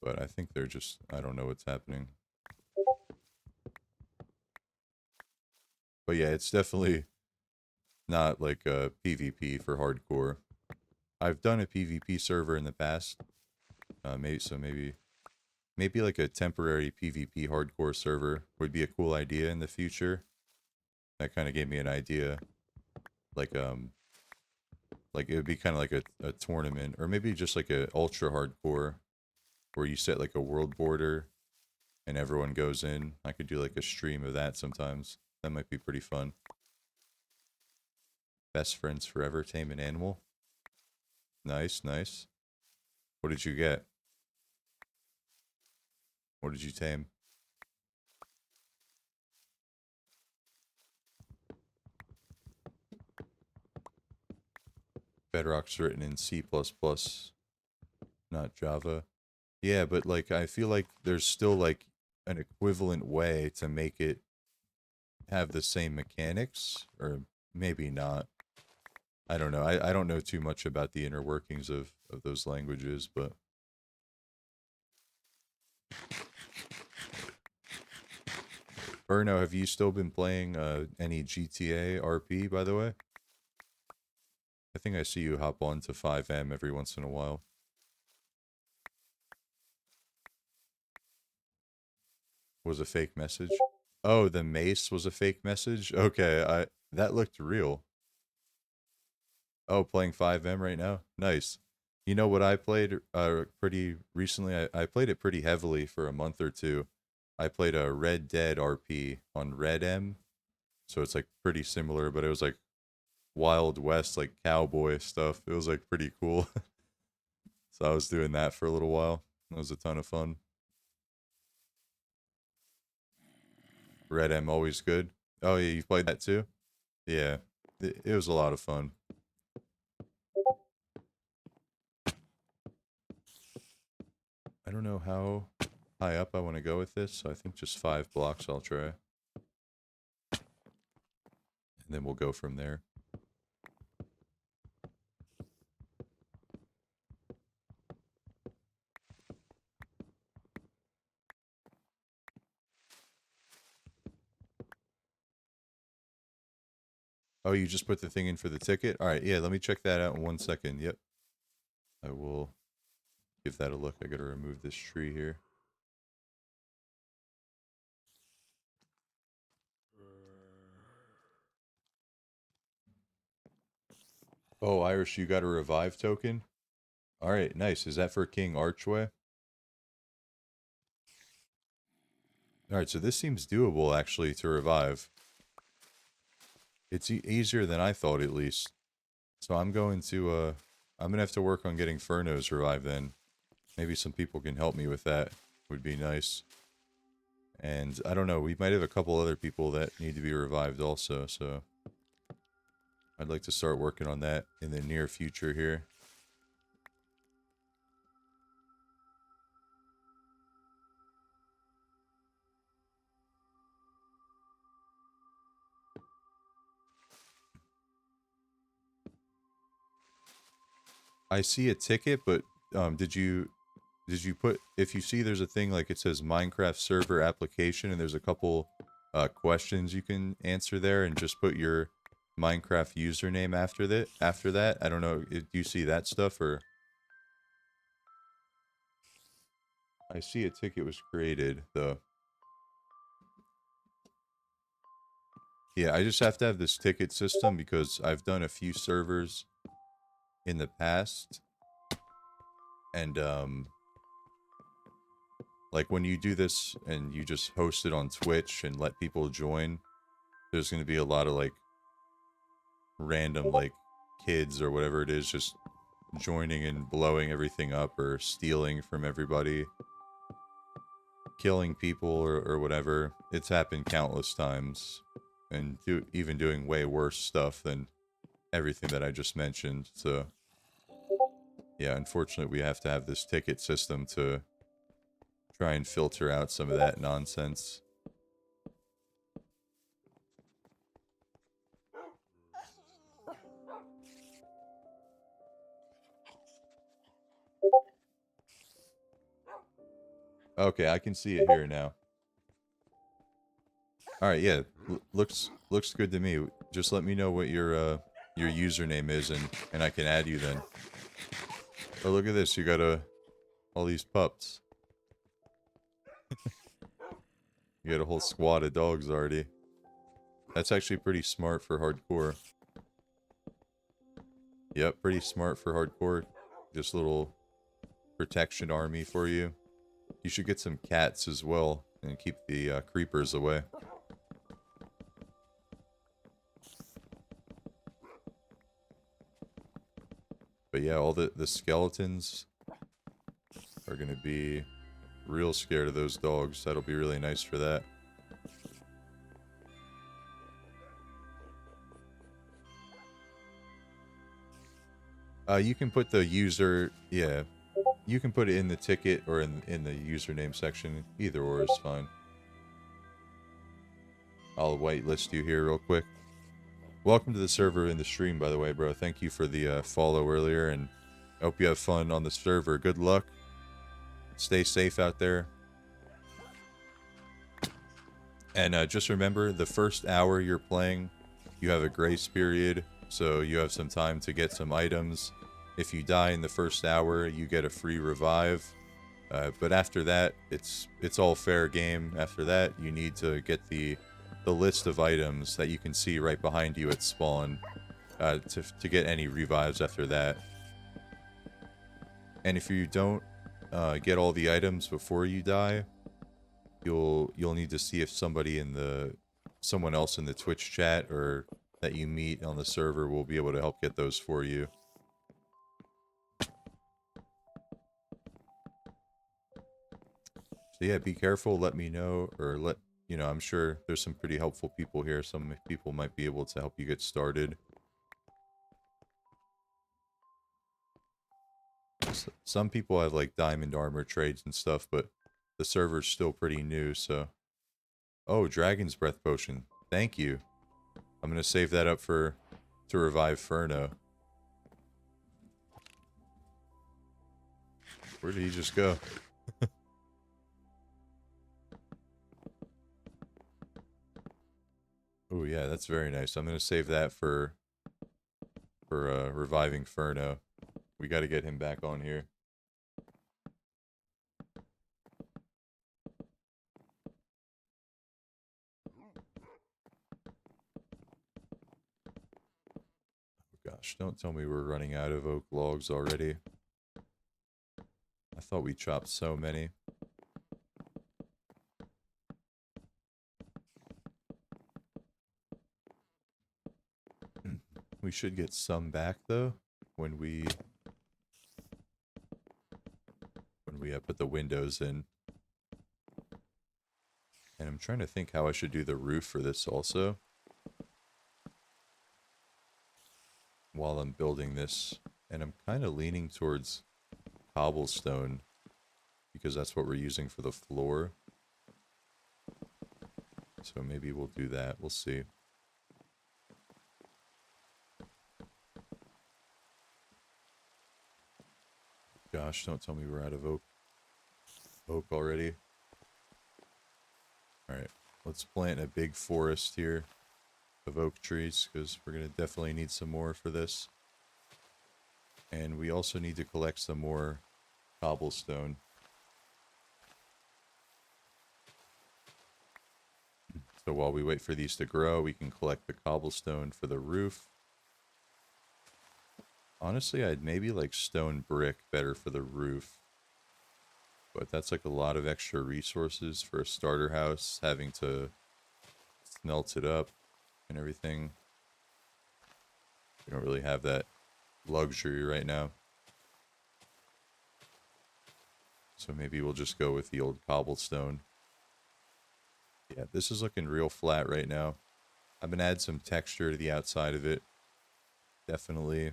But I think they're just, I don't know what's happening. But yeah, it's definitely not like a PvP for hardcore. I've done a PvP server in the past. Maybe like a temporary PvP hardcore server would be a cool idea in the future. That kind of gave me an idea. Like like it would be kind of like a tournament, or maybe just like a ultra hardcore where you set like a world border and everyone goes in. I could do like a stream of that sometimes. That might be pretty fun. Best friends forever, tame an animal. Nice, nice. What did you get? What did you tame? Bedrock's written in C++, not Java. Yeah, but like I feel like there's still like an equivalent way to make it have the same mechanics, or maybe not. I don't know. I don't know too much about the inner workings of those languages, but Berno, have you still been playing any GTA RP, by the way? I think I see you hop on to FiveM every once in a while. Was a fake message? Oh, the mace was a fake message? Okay, that looked real. Oh, playing FiveM right now? Nice. You know what I played pretty recently? I played it pretty heavily for a month or two. I played a Red Dead RP on RedM. So it's like pretty similar, but it was like Wild West, like cowboy stuff. It was like pretty cool. So I was doing that for a little while. It was a ton of fun. RedM always good. Oh yeah, you played that too? Yeah. It was a lot of fun. I don't know how high up I want to go with this, so I think just 5 blocks I'll try. And then we'll go from there. Oh, you just put the thing in for the ticket? Alright, yeah, let me check that out in 1 second. Yep. I will give that a look. I gotta remove this tree here. Oh, Irish, you got a revive token? Alright, nice. Is that for King Archway? Alright, so this seems doable, actually, to revive. It's easier than I thought, at least. So I'm going to, I'm gonna have to work on getting Furnos revived then. Maybe some people can help me with that. Would be nice. And I don't know, we might have a couple other people that need to be revived also, so I'd like to start working on that in the near future here. I see a ticket, but did you put, if you see there's a thing like it says Minecraft server application and there's a couple questions you can answer there, and just put your Minecraft username after that. I don't know, do you see that stuff? Or I see a ticket was created though. Yeah, I just have to have this ticket system because I've done a few servers in the past, and like when you do this and you just host it on Twitch and let people join, there's going to be a lot of like random like kids or whatever it is just joining and blowing everything up, or stealing from everybody, killing people, or whatever. It's happened countless times, and even doing way worse stuff than everything that I just mentioned. So yeah, unfortunately we have to have this ticket system to try and filter out some of that nonsense. Okay, I can see it here now. All right, yeah, looks good to me. Just let me know what your username is, and I can add you then. Oh, look at this! You got all these pups. You got a whole squad of dogs already. That's actually pretty smart for hardcore. Yep, pretty smart for hardcore. Just little protection army for you. You should get some cats as well and keep the creepers away. But yeah, all the skeletons are going to be real scared of those dogs. That'll be really nice for that. You can put the user, yeah, you can put it in the ticket or in the username section. Either or is fine. I'll whitelist you here real quick. Welcome to the server in the stream, by the way, bro. Thank you for the follow earlier, and I hope you have fun on the server. Good luck. Stay safe out there. And just remember, the first hour you're playing, you have a grace period, so you have some time to get some items. If you die in the first hour, you get a free revive. But after that, it's all fair game. After that, you need to get the list of items that you can see right behind you at spawn to get any revives after that. And if you don't get all the items before you die, you'll need to see if someone else in the Twitch chat or that you meet on the server will be able to help get those for you. So yeah, be careful, let me know, or I'm sure there's some pretty helpful people here. Some people might be able to help you get started. Some people have like diamond armor trades and stuff, but the server's still pretty new, so... Oh, Dragon's Breath Potion. Thank you. I'm gonna save that up to revive Furno. Where did he just go? Oh yeah, that's very nice. I'm gonna save that for reviving Furno. We got to get him back on here. Oh gosh, don't tell me we're running out of oak logs already. I thought we chopped so many. We should get some back though when we put the windows in. And I'm trying to think how I should do the roof for this also. While I'm building this, and I'm kind of leaning towards cobblestone because that's what we're using for the floor. So maybe we'll do that. We'll see. Gosh, don't tell me we're out of oak already. Alright, let's plant a big forest here of oak trees, because we're going to definitely need some more for this. And we also need to collect some more cobblestone. So while we wait for these to grow, we can collect the cobblestone for the roof. Honestly, I'd maybe like stone brick better for the roof. But that's like a lot of extra resources for a starter house, having to smelt it up and everything. We don't really have that luxury right now. So maybe we'll just go with the old cobblestone. Yeah, this is looking real flat right now. I'm going to add some texture to the outside of it. Definitely.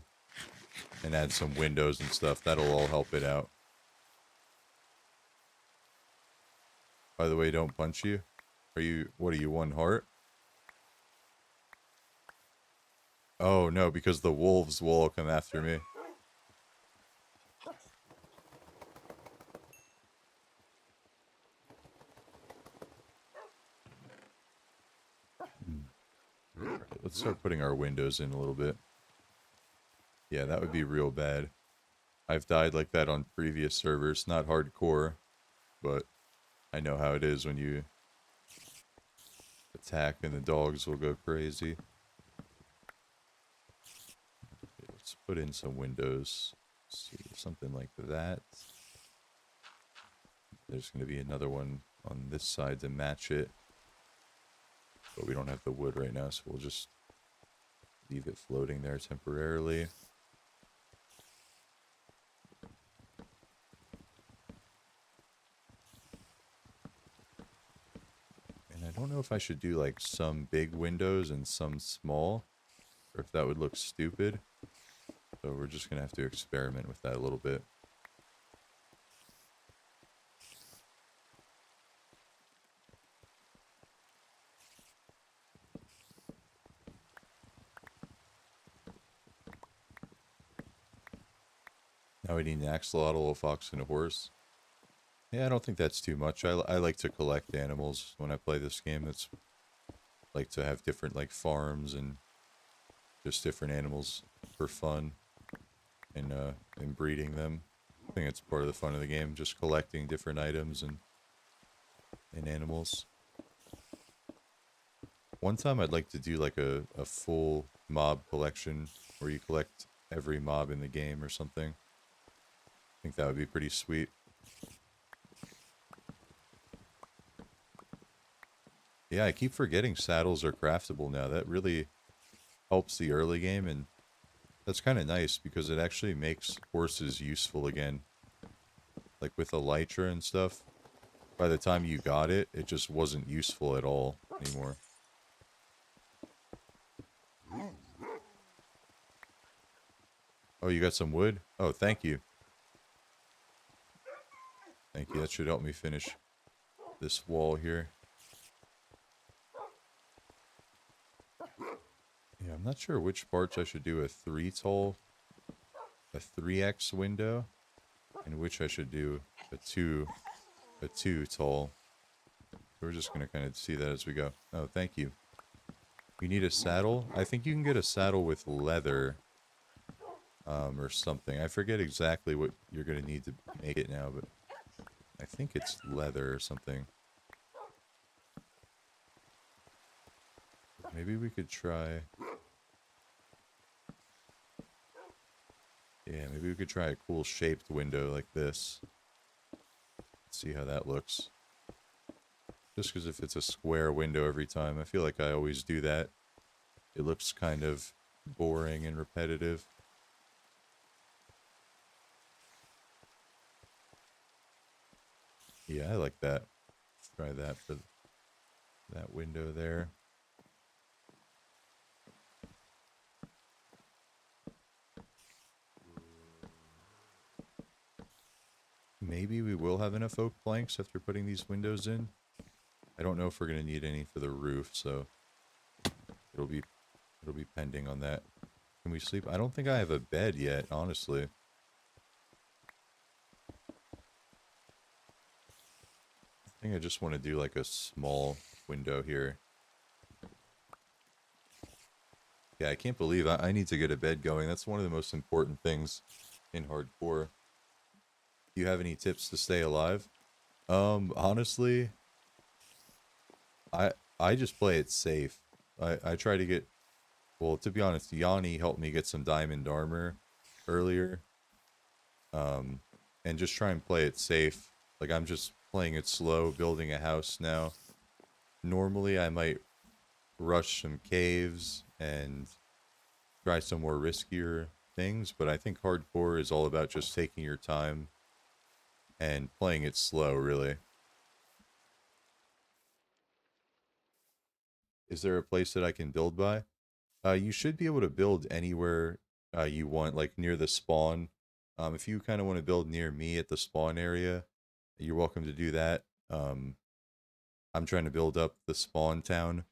And add some windows and stuff. That'll all help it out. By the way, don't punch you. What are you, 1 heart? Oh no, because the wolves will all come after me. let's start putting our windows in a little bit. Yeah, that would be real bad. I've died like that on previous servers, not hardcore, but I know how it is when you attack and the dogs will go crazy. Okay, let's put in some windows. Let's see, something like that. There's going to be another one on this side to match it. But we don't have the wood right now, so we'll just leave it floating there temporarily. And I don't know if I should do like some big windows and some small, or if that would look stupid. So we're just going to have to experiment with that a little bit. Now we need an axolotl, a fox, and a horse. Yeah, I don't think that's too much. I like to collect animals when I play this game. It's like to have different like farms and just different animals for fun and breeding them. I think it's part of the fun of the game, just collecting different items and animals. One time I'd like to do like a full mob collection where you collect every mob in the game or something. I think that would be pretty sweet. Yeah, I keep forgetting saddles are craftable now. That really helps the early game, and that's kind of nice because it actually makes horses useful again. Like with Elytra and stuff, by the time you got it, it just wasn't useful at all anymore. Oh, you got some wood? Oh, thank you. Thank you. That should help me finish this wall here. Yeah, I'm not sure which parts I should do a 3 tall, a 3x window, and which I should do a 2 tall. We're just going to kind of see that as we go. Oh, thank you. You need a saddle? I think you can get a saddle with leather, or something. I forget exactly what you're going to need to make it now, but I think it's leather or something. Maybe we could try... Yeah, maybe we could try a cool shaped window like this. See how that looks. Just because if it's a square window every time, I feel like I always do that. It looks kind of boring and repetitive. Yeah, I like that. Let's try that for that window there. Maybe we will have enough oak planks after putting these windows in. I don't know if we're going to need any for the roof, so it'll be pending on that. Can we sleep? I don't think I have a bed yet, honestly. I think I just want to do like a small window here. Yeah, I can't believe I need to get a bed going. That's one of the most important things in hardcore. Do you have any tips to stay alive? Honestly, I I just play it safe. I try to get, well, to be honest, Yanni helped me get some diamond armor earlier. Um, and just try and play it safe. Like I'm just playing it slow, building a house now. Normally I might rush some caves and try some more riskier things, but I think hardcore is all about just taking your time and playing it slow, really. Is there a place that I can build by? You should be able to build anywhere you want, like near the spawn. If you kind of want to build near me at the spawn area, you're welcome to do that. I'm trying to build up the spawn town,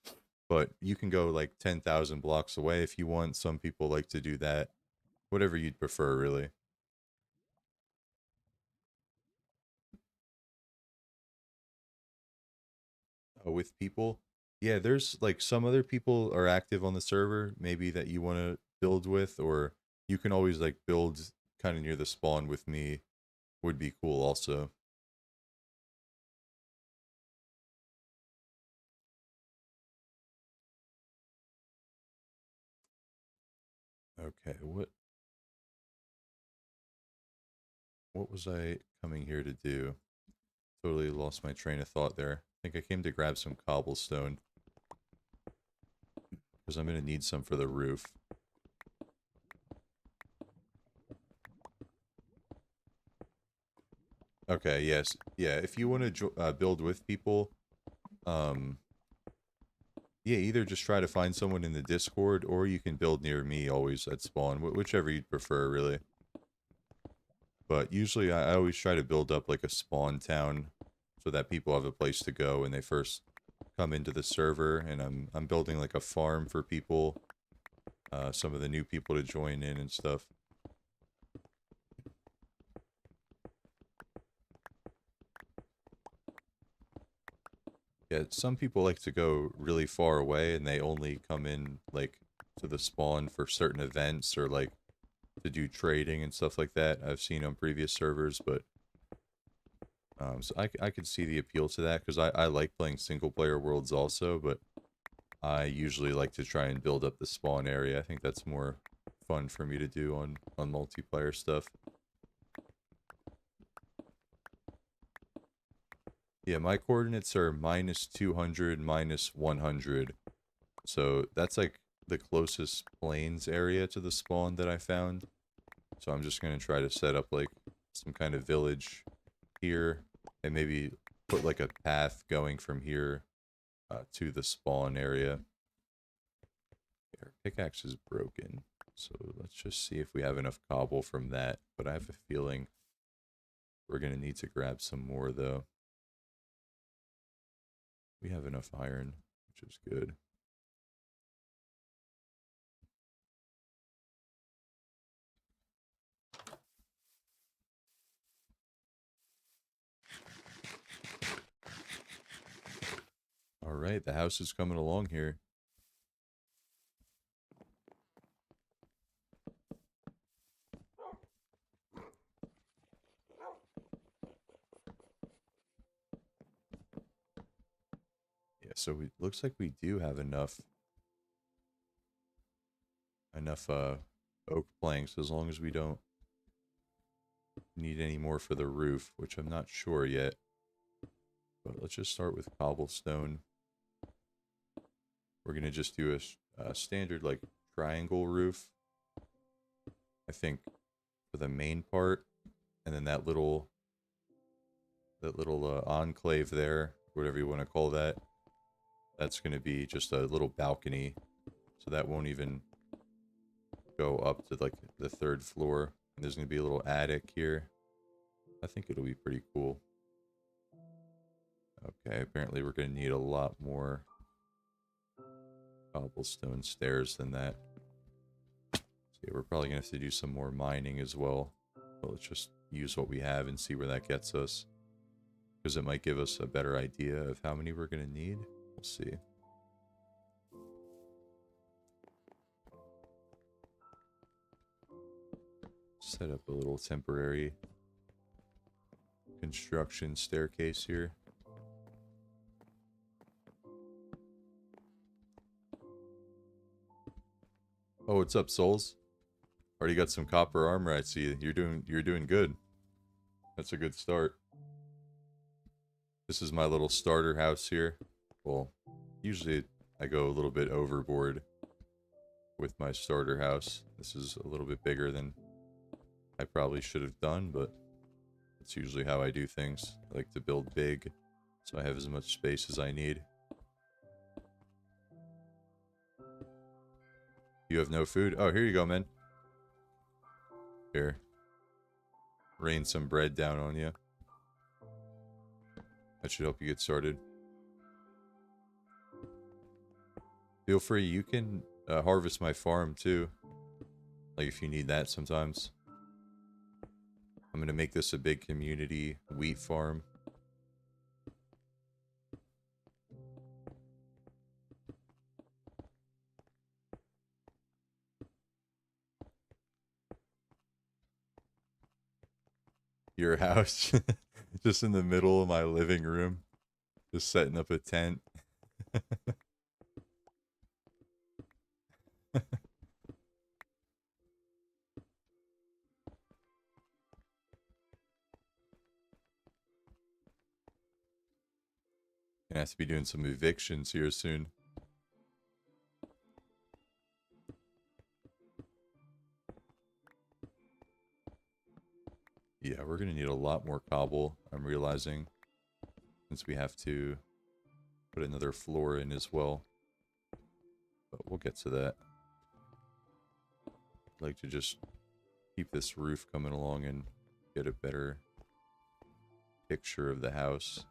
but you can go like 10,000 blocks away if you want. Some people like to do that. Whatever you'd prefer, really. With people, Yeah, there's like some other people are active on the server, maybe that you want to build with, or you can always like build kind of near the spawn with me, would be cool also. Okay, what was I coming here to do? Totally lost my train of thought there. I think I came to grab some cobblestone because I'm gonna need some for the roof. Okay, yes. Yeah, if you want to build with people, um yeah, either just try to find someone in the Discord or you can build near me always at spawn, whichever you'd prefer really. But usually I always try to build up like a spawn town so that people have a place to go when they first come into the server, and I'm building like a farm for people, some of the new people to join in and stuff. Yeah, some people like to go really far away and they only come in like to the spawn for certain events or like to do trading and stuff like that. I've seen on previous servers, but so I could see the appeal to that because I like playing single player worlds also, but I usually like to try and build up the spawn area. I think that's more fun for me to do on multiplayer stuff. Yeah, my coordinates are -200, -100. So that's like the closest plains area to the spawn that I found. So I'm just going to try to set up like some kind of village here and maybe put like a path going from here to the spawn area. Our pickaxe is broken. So let's just see if we have enough cobble from that. But I have a feeling we're going to need to grab some more though. We have enough iron, which is good. All right, the house is coming along here. Yeah, so it looks like we do have enough oak planks as long as we don't need any more for the roof, which I'm not sure yet. But let's just start with cobblestone. We're gonna just do a standard like triangle roof, I think, for the main part, and then that little enclave there, whatever you want to call that, that's gonna be just a little balcony, so that won't even go up to like the third floor. And there's gonna be a little attic here. I think it'll be pretty cool. Okay, apparently we're gonna need a lot more cobblestone stairs than that. So yeah, we're probably gonna have to do some more mining as well. But let's just use what we have and see where that gets us, because it might give us a better idea of how many we're gonna need. We'll see. Set up a little temporary construction staircase here. Oh, what's up, souls? Already got some copper armor. I see. You're doing good. That's a good start. This is my little starter house here. Well, usually I go a little bit overboard with my starter house. This is a little bit bigger than I probably should have done, but it's usually how I do things. I like to build big, so I have as much space as I need. You have no food? Oh, here you go, man. Here. Rain some bread down on you. That should help you get started. Feel free, you can harvest my farm too. Like if you need that sometimes. I'm gonna make this a big community wheat farm. your house, just in the middle of my living room, just setting up a tent. Gonna have to be doing some evictions here soon. Yeah, we're gonna need a lot more cobble, I'm realizing, since we have to put another floor in as well. But we'll get to that. I'd like to just keep this roof coming along and get a better picture of the house.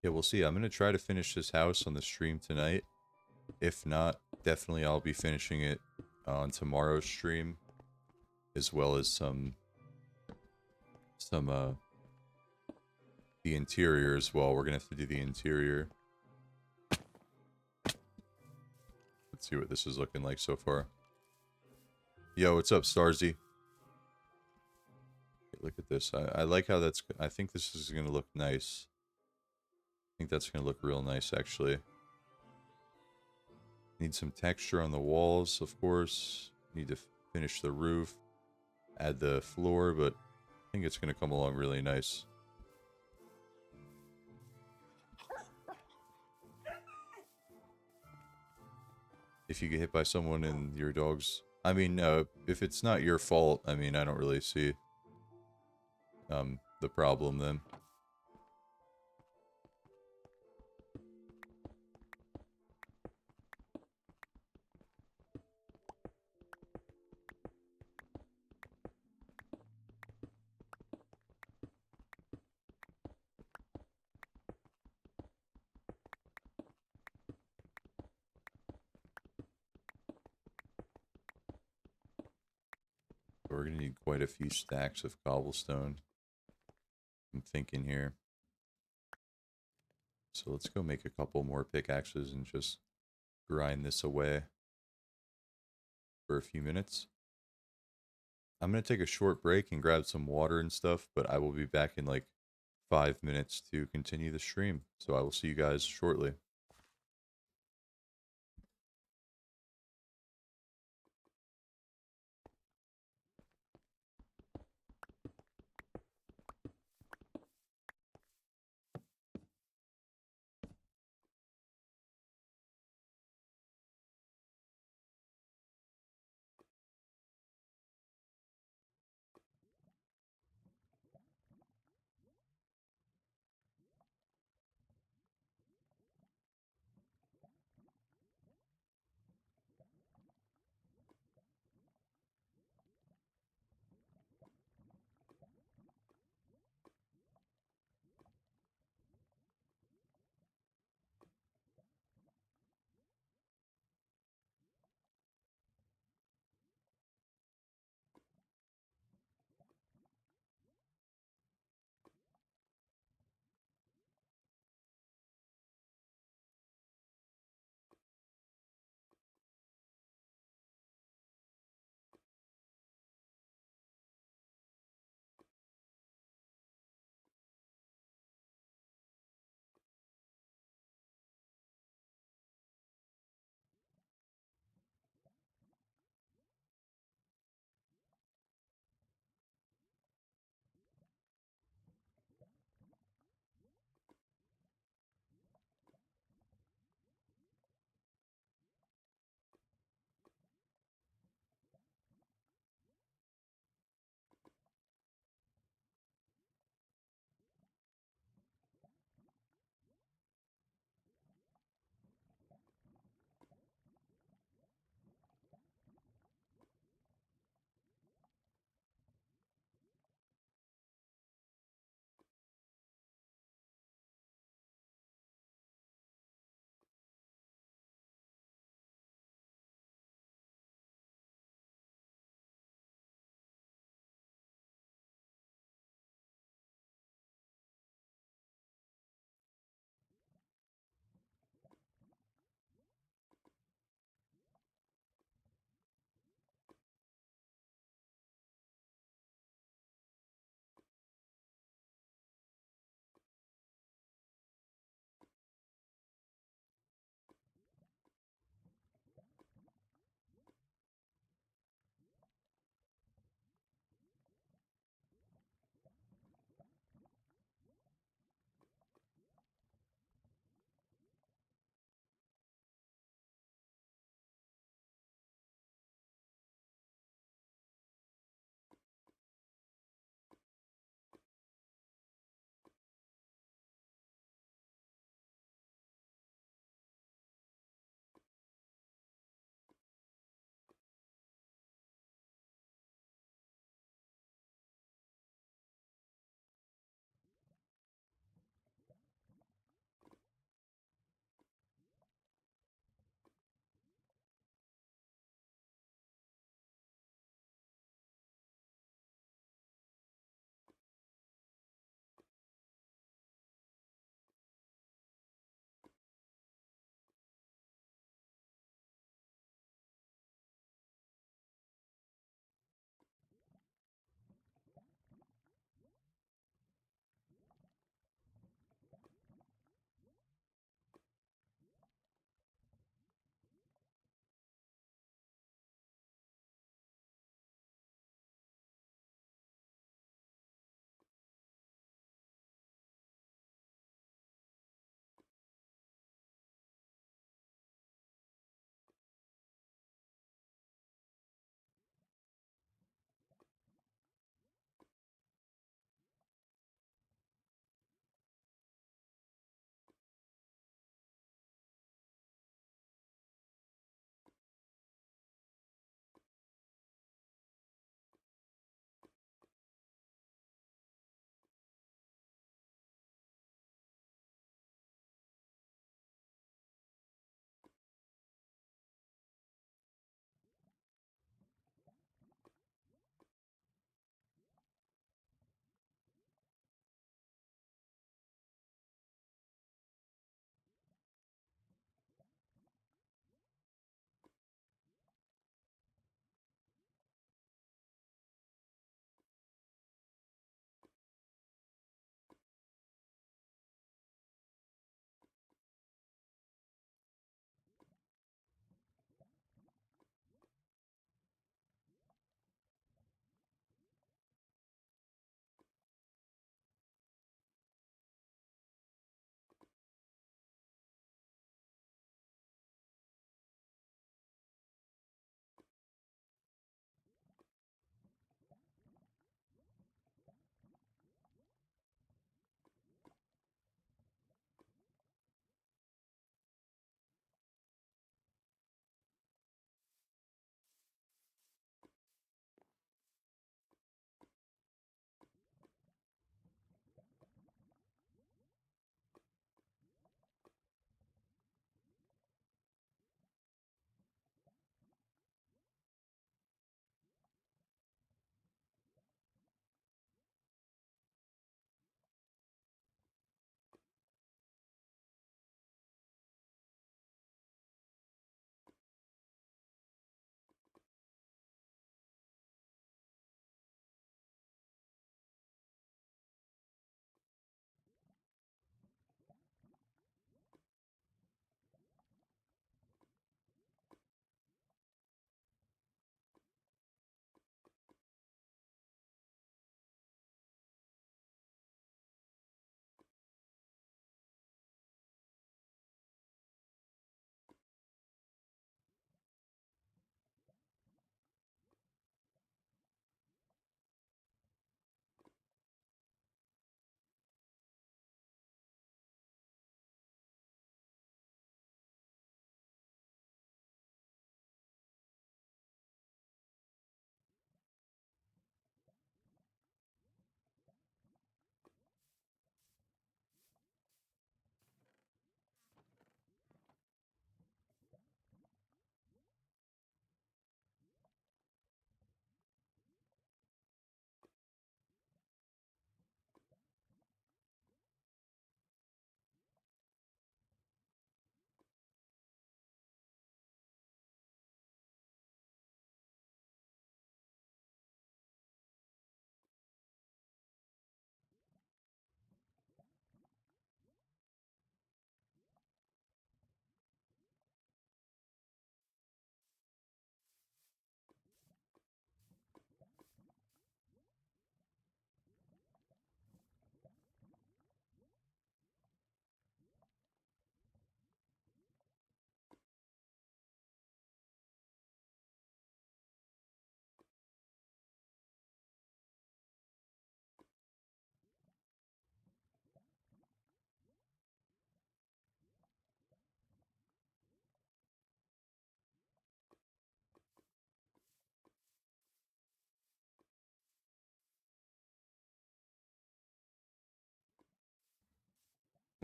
Yeah, we'll see. I'm going to try to finish this house on the stream tonight. If not, definitely I'll be finishing it on tomorrow's stream, as well as some the interior as well. We're going to have to do the interior. Let's see what this is looking like so far. Yo, what's up, Starzy? Look at this. I like how that's... I think this is going to look nice. I think that's going to look real nice, actually. Need some texture on the walls, of course. Need to finish the roof. Add the floor, but I think it's going to come along really nice. If you get hit by someone and your dog's... I mean, if it's not your fault, I mean, I don't really see the problem then. We're going to need quite a few stacks of cobblestone. I'm thinking here. So let's go make a couple more pickaxes and just grind this away for a few minutes. I'm going to take a short break and grab some water and stuff, but I will be back in like 5 minutes to continue the stream. So I will see you guys shortly.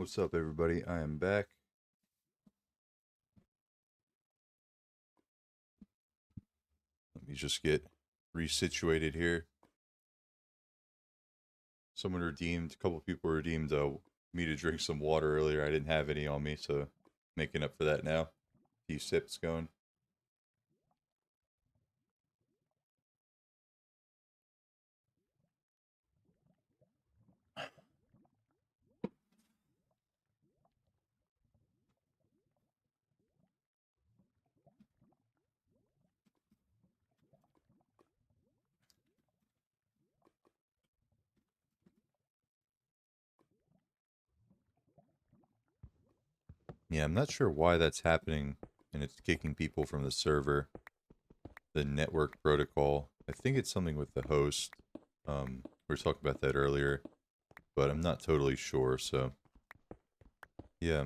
What's up, everybody? I am back. Let me just get resituated here. Someone redeemed, a couple people redeemed me to drink some water earlier. I didn't have any on me, so making up for that now. A few sips going. Yeah, I'm not sure why that's happening, and it's kicking people from the server. The network protocol. I think it's something with the host. We were talking about that earlier, but I'm not totally sure. So, yeah,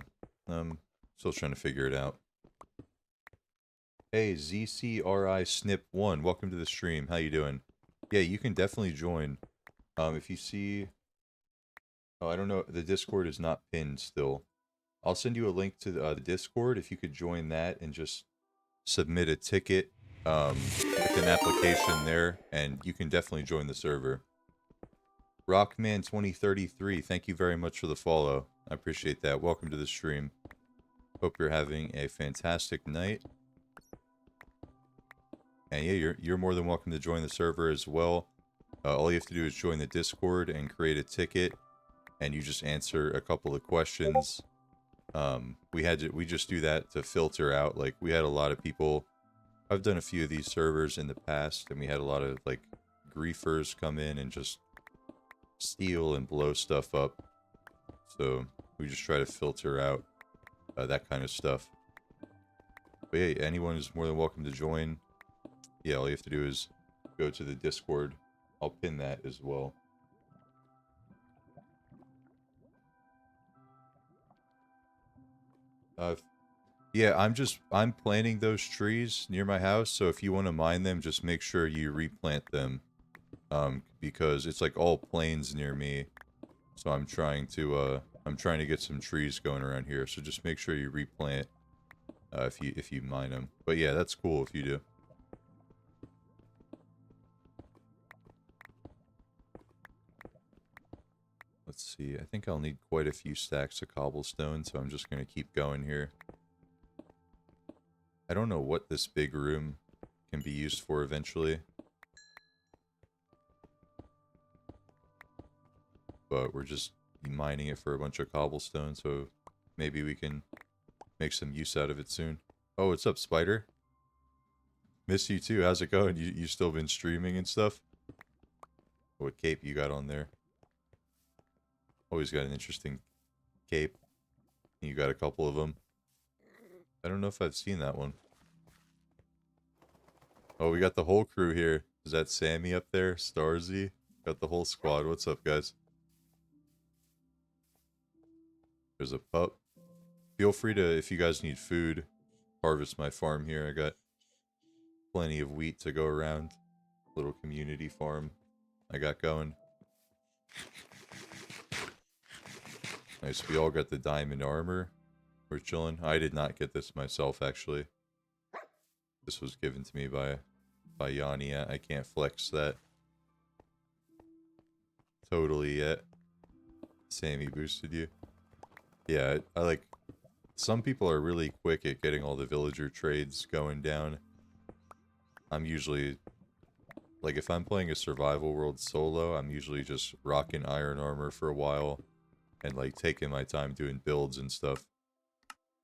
still trying to figure it out. Hey, ZCRI Snip1, welcome to the stream. How you doing? Yeah, you can definitely join. If you see, oh, I don't know, the Discord is not pinned still. I'll send you a link to the Discord if you could join that and just submit a ticket with an application there, and you can definitely join the server. Rockman2033, thank you very much for the follow. I appreciate that. Welcome to the stream. Hope you're having a fantastic night. And yeah, you're more than welcome to join the server as well. All you have to do is join the Discord and create a ticket, and you just answer a couple of questions. We just do that to filter out. Like, we had a lot of people. I've done a few of these servers in the past, and we had a lot of like griefers come in and just steal and blow stuff up. So we just try to filter out that kind of stuff. But yeah, anyone is more than welcome to join. Yeah, all you have to do is go to the Discord. I'll pin that as well. Yeah, I'm planting those trees near my house, so if you want to mine them, just make sure you replant them. Because it's like all plains near me. So I'm trying to get some trees going around here. So just make sure you replant if you mine them. But yeah, that's cool if you do. Let's see. I think I'll need quite a few stacks of cobblestone, so I'm just going to keep going here. I don't know what this big room can be used for eventually. But we're just mining it for a bunch of cobblestone, so maybe we can make some use out of it soon. Oh, what's up, Spider? Miss you too. How's it going? You still been streaming and stuff? What cape you got on there? Always got an interesting cape. You got a couple of them. I don't know if I've seen that one. Oh, we got the whole crew here. Is that Sammy up there? Starzy? Got the whole squad. What's up, guys? There's a pup. Feel free to, if you guys need food, harvest my farm here. I got plenty of wheat to go around. Little community farm I got going. Nice, we all got the diamond armor. We're chilling. I did not get this myself, actually. This was given to me by Yanni. I can't flex that totally yet. Sammy boosted you. Yeah, I like... Some people are really quick at getting all the villager trades going down. I'm usually... Like, if I'm playing a survival world solo, I'm usually just rocking iron armor for a while. And, like, taking my time doing builds and stuff.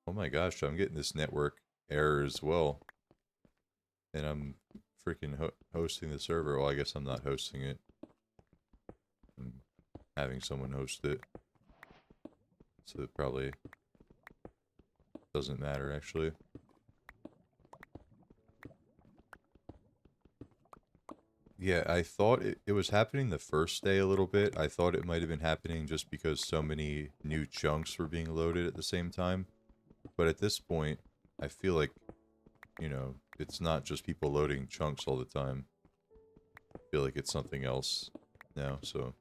Oh my gosh, I'm getting this network error as well. And I'm freaking hosting the server. Well, I guess I'm not hosting it. I'm having someone host it. So it probably doesn't matter, actually. Yeah, I thought it was happening the first day a little bit. I thought it might have been happening just because so many new chunks were being loaded at the same time. But at this point, I feel like, you know, it's not just people loading chunks all the time. I feel like it's something else now, so...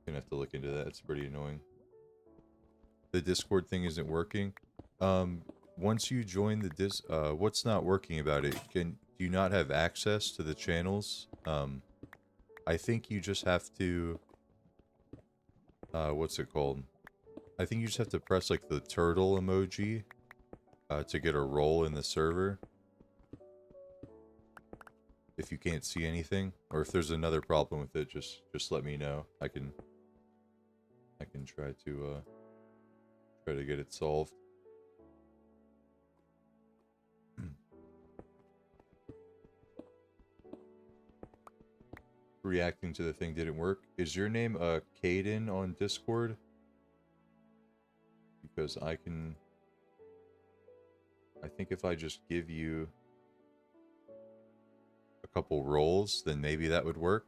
Gonna have to look into that. It's pretty annoying. the Discord thing isn't working. Um, Once you join the what's not working about it? Do you not have access to the channels? I think you just have to, what's it called? I think you just have to press like the turtle emoji, to get a role in the server. If you can't see anything, or if there's another problem with it, just let me know. I can try to get it solved. Reacting to the thing didn't work. Is your name Caden on Discord? Because I think if I just give you a couple roles, then maybe that would work.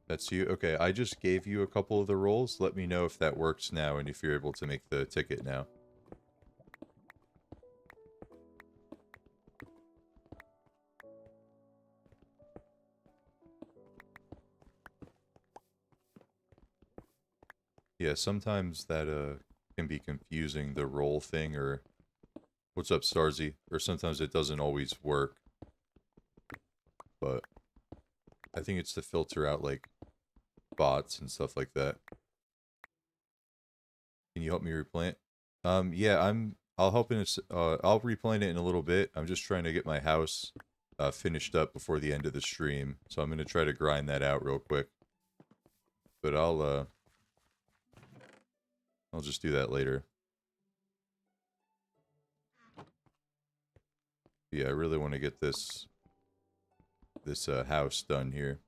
That's you? Okay, I just gave you a couple of the roles. Let me know if that works now and if you're able to make the ticket now. Yeah, sometimes that can be confusing, the role thing, or what's up, Starzy? Or sometimes it doesn't always work. But I think it's to filter out like bots and stuff like that. Can you help me replant? Yeah, I'll help in I'll replant it in a little bit. I'm just trying to get my house finished up before the end of the stream. So I'm gonna try to grind that out real quick. But I'll just do that later. Yeah, I really want to get this house done here.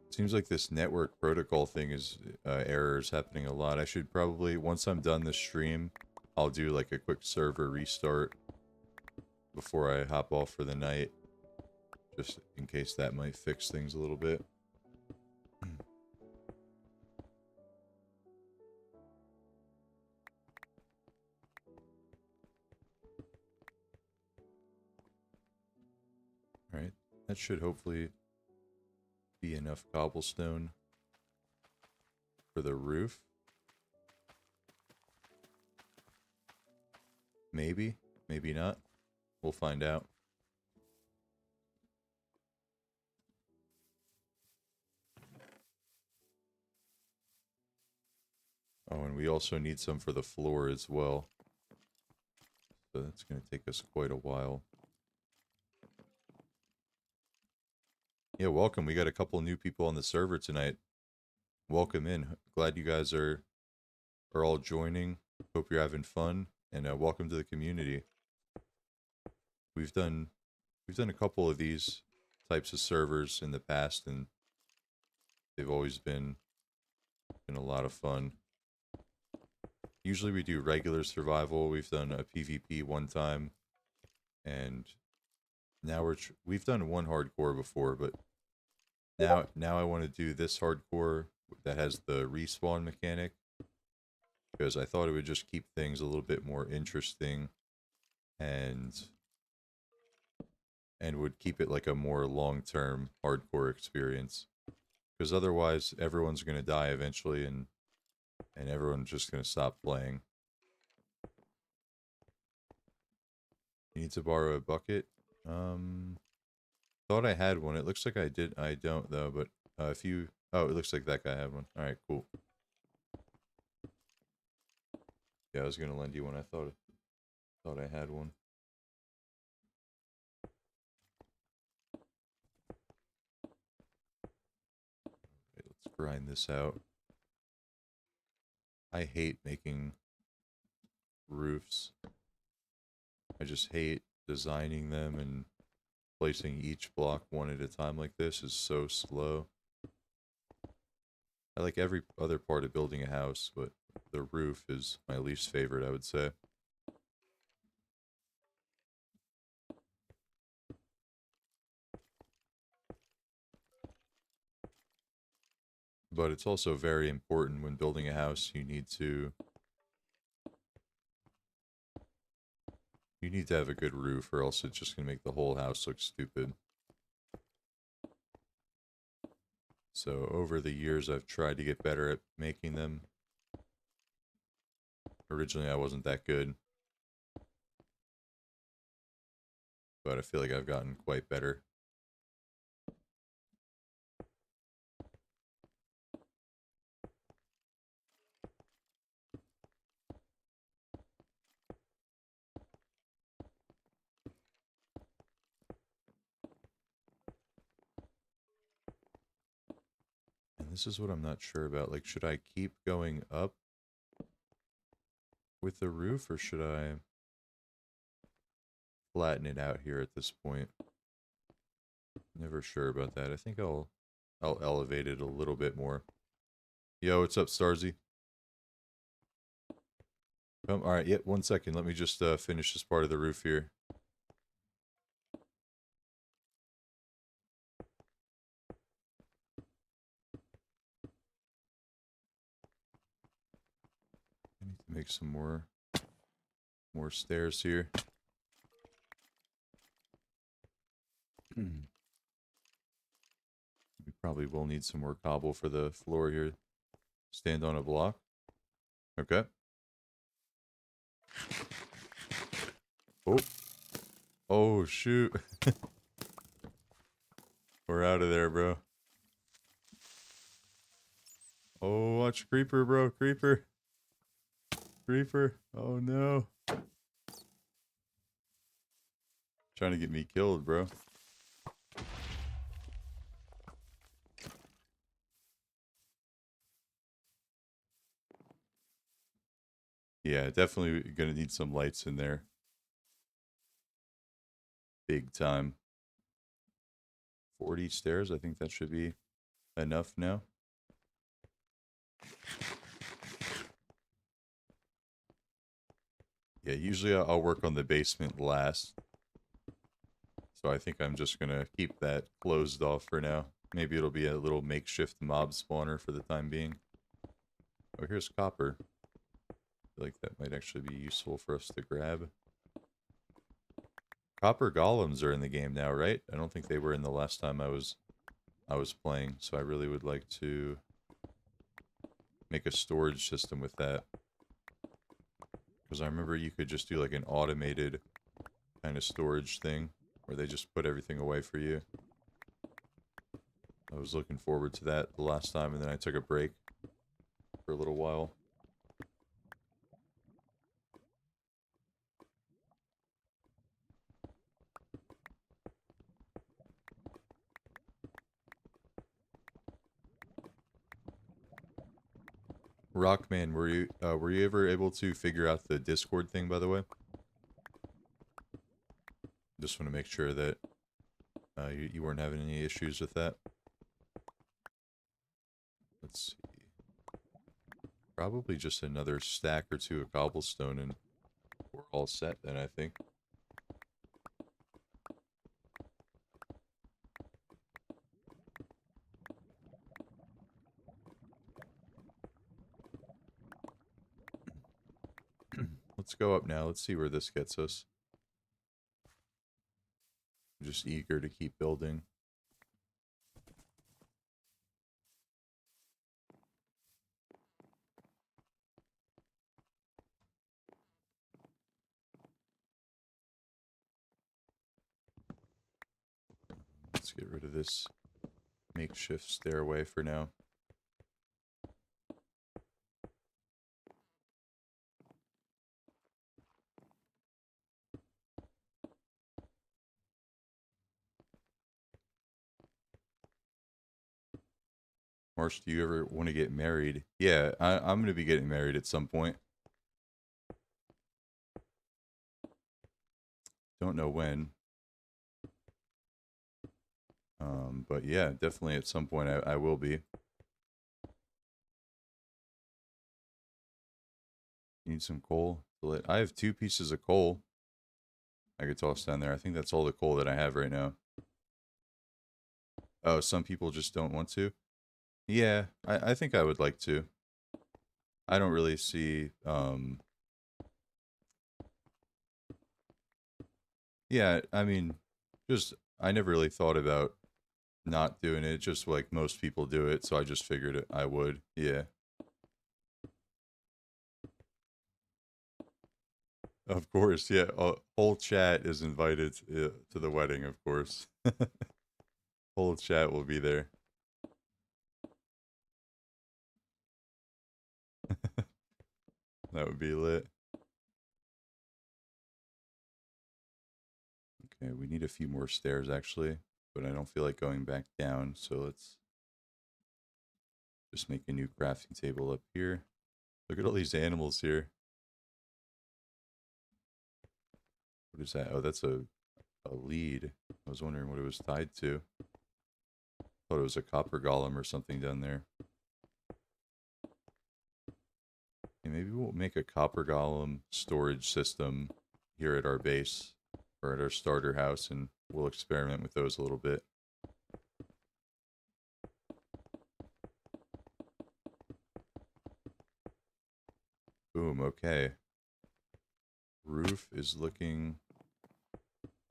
Seems like this network protocol thing is errors happening a lot. I should probably, once I'm done this stream, I'll do like a quick server restart before I hop off for the night, just in case that might fix things a little bit. Alright, that should hopefully be enough cobblestone for the roof. Maybe, maybe not. We'll find out. Oh, and we also need some for the floor as well. So that's going to take us quite a while. Yeah, welcome. We got a couple new people on the server tonight. Welcome in. Glad you guys are all joining. Hope you're having fun, and welcome to the community. We've done a couple of these types of servers in the past, and they've always been a lot of fun. Usually we do regular survival. We've done a PvP one time, and now we've done one hardcore before, but now I want to do this hardcore that has the respawn mechanic, because I thought it would just keep things a little bit more interesting, and would keep it like a more long-term hardcore experience. Because otherwise, everyone's going to die eventually, and everyone's just going to stop playing. You need to borrow a bucket? Thought I had one. It looks like I did. I don't, though, but if you... Oh, it looks like that guy had one. Alright, cool. Yeah, I was going to lend you one. I thought I had one. Okay, let's grind this out. I hate making roofs. I just hate designing them, and placing each block one at a time like this is so slow. I like every other part of building a house, but the roof is my least favorite, I would say. But it's also very important when building a house. You need to You need to have a good roof or else it's just going to make the whole house look stupid. So over the years, I've tried to get better at making them. Originally, I wasn't that good. But I feel like I've gotten quite better. And this is what I'm not sure about. Like, should I keep going up with the roof or should I flatten it out here at this point? Never sure about that. I think I'll elevate it a little bit more. Yo, what's up, Starzy? All right, yeah, 1 second. Let me just finish this part of the roof here. I need to make some more stairs here. We probably will need some more cobble for the floor here. Stand on a block. Okay. Oh. Oh, shoot. We're out of there, bro. Oh, watch Creeper, bro. Creeper. Creeper. Oh, no. Trying to get me killed, bro. Yeah, definitely gonna need some lights in there. Big time. 40 stairs, I think that should be enough now. Yeah, usually I'll work on the basement last. So I think I'm just gonna keep that closed off for now. Maybe it'll be a little makeshift mob spawner for the time being. Oh, here's copper. I feel like that might actually be useful for us to grab. Copper golems are in the game now, right? I don't think they were in the last time I was playing, so I really would like to make a storage system with that. Because I remember you could just do like an automated kind of storage thing where they just put everything away for you. I was looking forward to that the last time, and then I took a break for a little while. Rockman, were you ever able to figure out the Discord thing, by the way? Just want to make sure that you weren't having any issues with that. Let's see. Probably just another stack or two of cobblestone and we're all set then, I think. Let's go up now. Let's see where this gets us. I'm just eager to keep building. Let's get rid of this makeshift stairway for now. Marsh, do you ever want to get married? Yeah, I'm going to be getting married at some point. Don't know when. But yeah, definitely at some point I will be. Need some coal. I have 2 pieces of coal I could toss down there. I think that's all the coal that I have right now. Oh, some people just don't want to? Yeah, I think I would like to. I don't really see, Yeah, I mean, just I never really thought about not doing it. Just like most people do it, so I just figured I would. Yeah, of course. Yeah, whole chat is invited to the wedding. Of course, whole chat will be there. That would be lit. Okay, we need a few more stairs actually, but I don't feel like going back down. So let's just make a new crafting table up here. Look at all these animals here. What is that? Oh, that's a lead. I was wondering what it was tied to. Thought it was a copper golem or something down there. Okay, maybe we'll make a copper golem storage system here at our base or at our starter house, and we'll experiment with those a little bit. Boom, okay. Roof is looking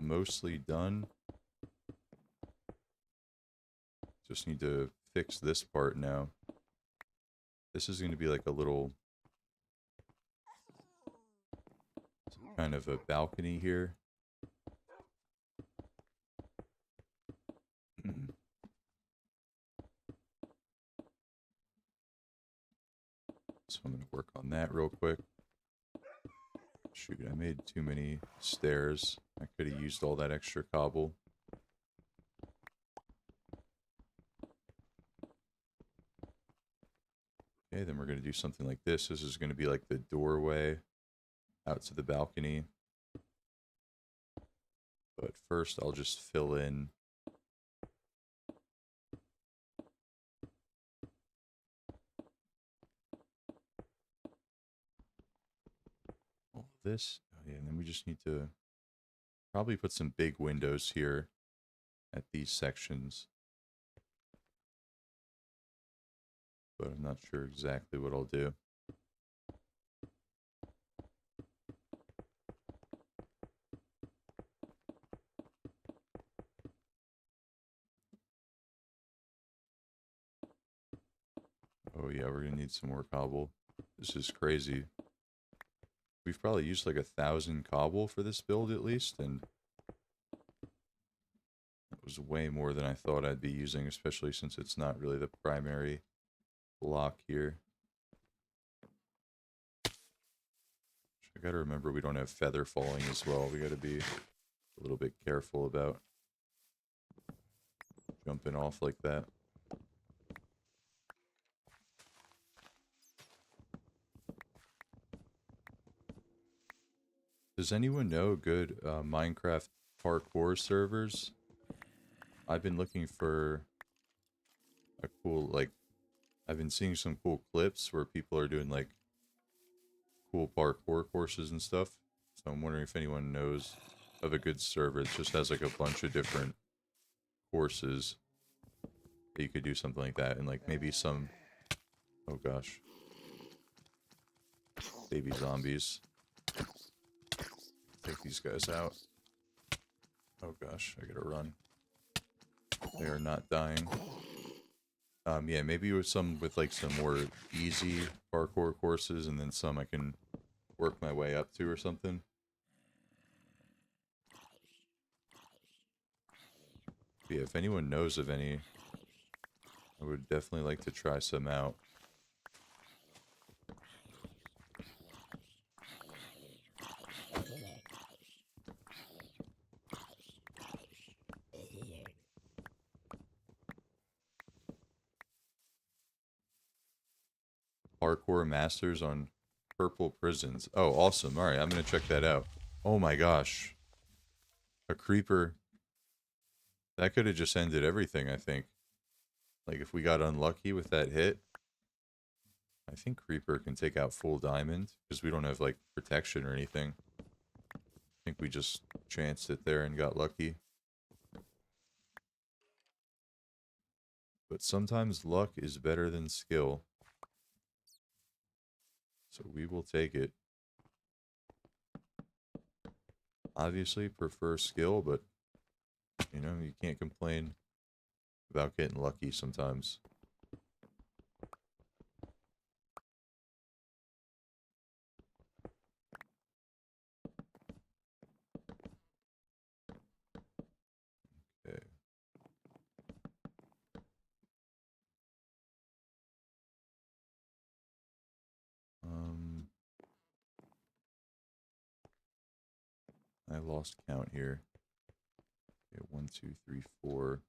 mostly done. Just need to fix this part now. This is going to be like a little kind of a balcony here. So I'm going to work on that real quick. Shoot, I made too many stairs. I could have used all that extra cobble. Okay, then we're going to do something like this. This is going to be like the doorway out to the balcony. But first, I'll just fill in all this. Oh, yeah, and then we just need to probably put some big windows here at these sections. But I'm not sure exactly what I'll do. Oh yeah, we're gonna need some more cobble. This is crazy. We've probably used like 1,000 cobble for this build at least, and it was way more than I thought I'd be using, especially since it's not really the primary block here. I gotta remember we don't have feather falling as well. We gotta be a little bit careful about jumping off like that. Does anyone know good Minecraft parkour servers? I've been looking for a cool, like, I've been seeing some cool clips where people are doing, like, cool parkour courses and stuff. So I'm wondering if anyone knows of a good server that just has, like, a bunch of different courses that you could do something like that. And, like, maybe some, oh gosh, baby zombies. Take these guys out. Oh gosh, I gotta run. They are not dying. Yeah, maybe with some like some more easy parkour courses, and then some I can work my way up to or something. But yeah, if anyone knows of any, I would definitely like to try some out. Parkour Masters on Purple Prisons. Oh, awesome. All right, I'm going to check that out. Oh my gosh. A creeper. That could have just ended everything, I think. Like, if we got unlucky with that hit, I think Creeper can take out full diamond, because we don't have, like, protection or anything. I think we just chanced it there and got lucky. But sometimes luck is better than skill. So we will take it. obviously prefer skill, but you know, you can't complain about getting lucky sometimes. Okay. Um, I lost count here. Okay, 1, 2, 3, 4.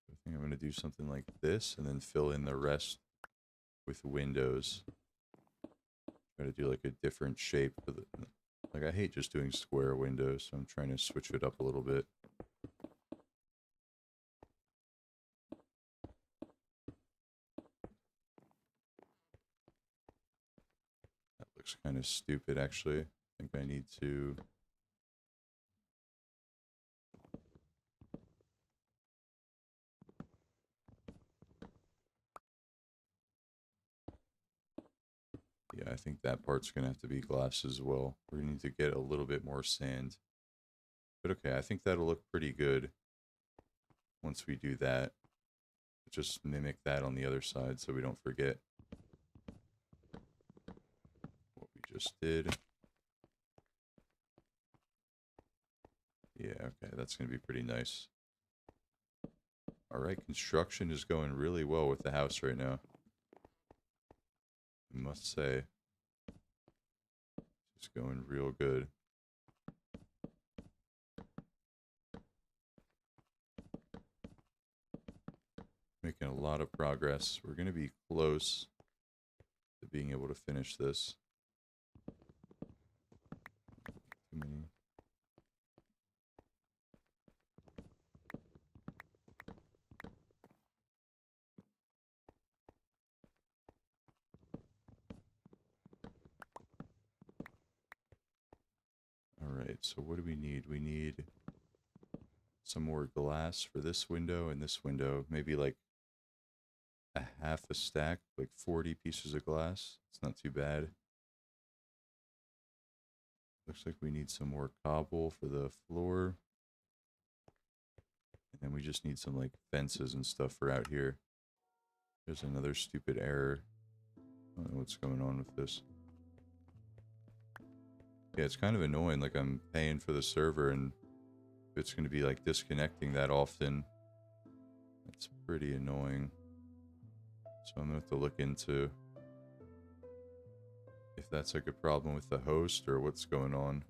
I think I'm going to do something like this and then fill in the rest with windows. Try to do like a different shape for the, like I hate just doing square windows, so I'm trying to switch it up a little bit. That looks kind of stupid actually. I think I need to yeah, I think that part's gonna have to be glass as well. We're gonna need to get a little bit more sand. But okay, I think that'll look pretty good once we do that. Just mimic that on the other side so we don't forget what we just did. Yeah, okay, that's gonna be pretty nice. Alright, construction is going really well with the house right now. I must say. It's going real good. Making a lot of progress. We're going to be close to being able to finish this. Too many. Alright, so what do we need? We need some more glass for this window and this window. Maybe like a half a stack, like 40 pieces of glass. It's not too bad. Looks like we need some more cobble for the floor. And then we just need some like fences and stuff for out here. There's another stupid error. I don't know what's going on with this. Yeah, it's kind of annoying. Like I'm paying for the server and it's going to be like disconnecting that often. That's pretty annoying. So I'm going to have to look into if that's like a problem with the host or what's going on.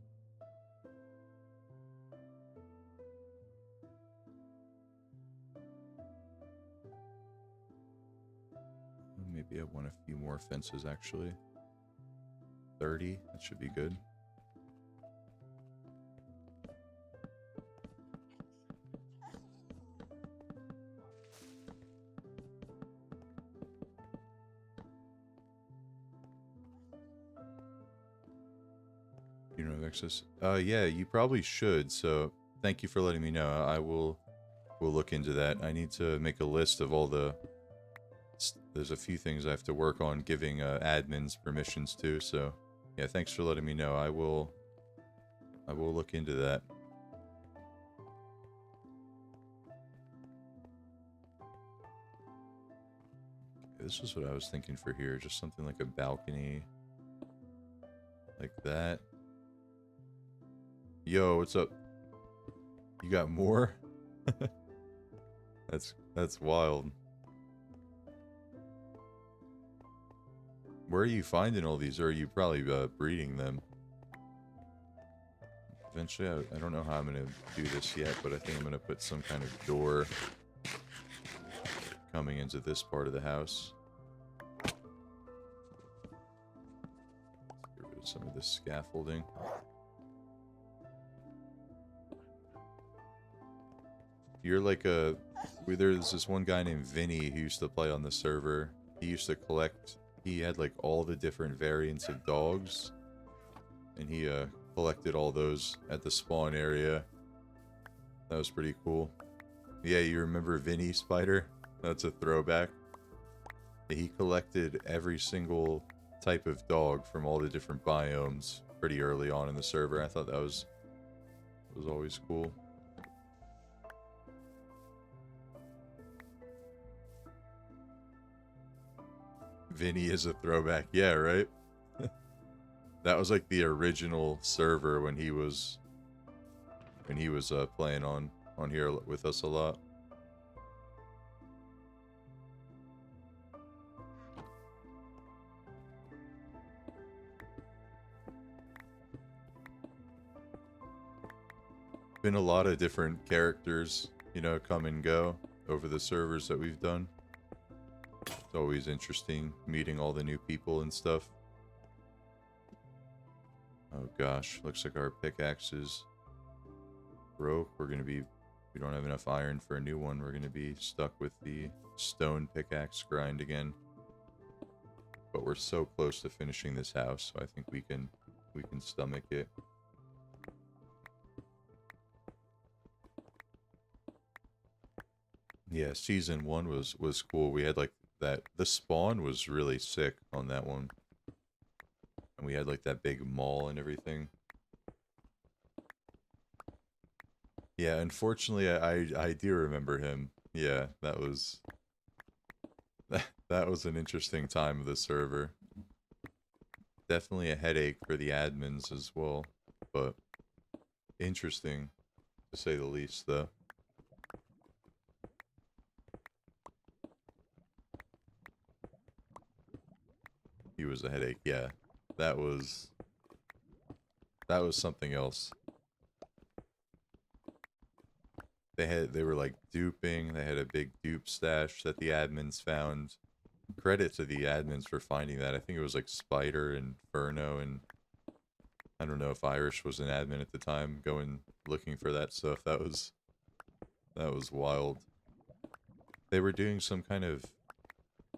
Maybe I want a few more fences actually. 30, that should be good. You don't have access? Yeah, you probably should. So thank you for letting me know. I will look into that. I need to make a list of all the. There's a few things I have to work on giving admins permissions to. So yeah, thanks for letting me know. I will look into that. This is what I was thinking for here. Just something like a balcony. Like that. Yo, what's up? You got more? That's wild. Where are you finding all these? Or are you probably breeding them? Eventually, I don't know how I'm going to do this yet, but I think I'm going to put some kind of door coming into this part of the house. Get rid of some of this scaffolding. You're like a... There's this one guy named Vinny who used to play on the server. He used to collect... He had like all the different variants of dogs. And he collected all those at the spawn area. That was pretty cool. Yeah, you remember Vinny, Spider? That's a throwback. He collected every single type of dog from all the different biomes pretty early on in the server. I thought that was always cool. Vinny is a throwback. Yeah, right? That was like the original server when he was playing on here with us a lot. Been a lot of different characters, you know, come and go over the servers that we've done. It's always interesting meeting all the new people and stuff. Oh gosh, looks like our pickaxes broke. We don't have enough iron for a new one. We're gonna be stuck with the stone pickaxe grind again. But we're so close to finishing this house, so I think we can stomach it. Yeah, season 1 was cool. We had like that, the spawn was really sick on that one. And we had like that big mall and everything. Yeah, unfortunately I do remember him. Yeah, that was that was an interesting time of the server. Definitely a headache for the admins as well, but interesting to say the least though. He was a headache, yeah. That was something else. They were like duping, they had a big dupe stash that the admins found. Credit to the admins for finding that. I think it was like Spider and Furno, and I don't know if Irish was an admin at the time going looking for that stuff. That was wild. They were doing some kind of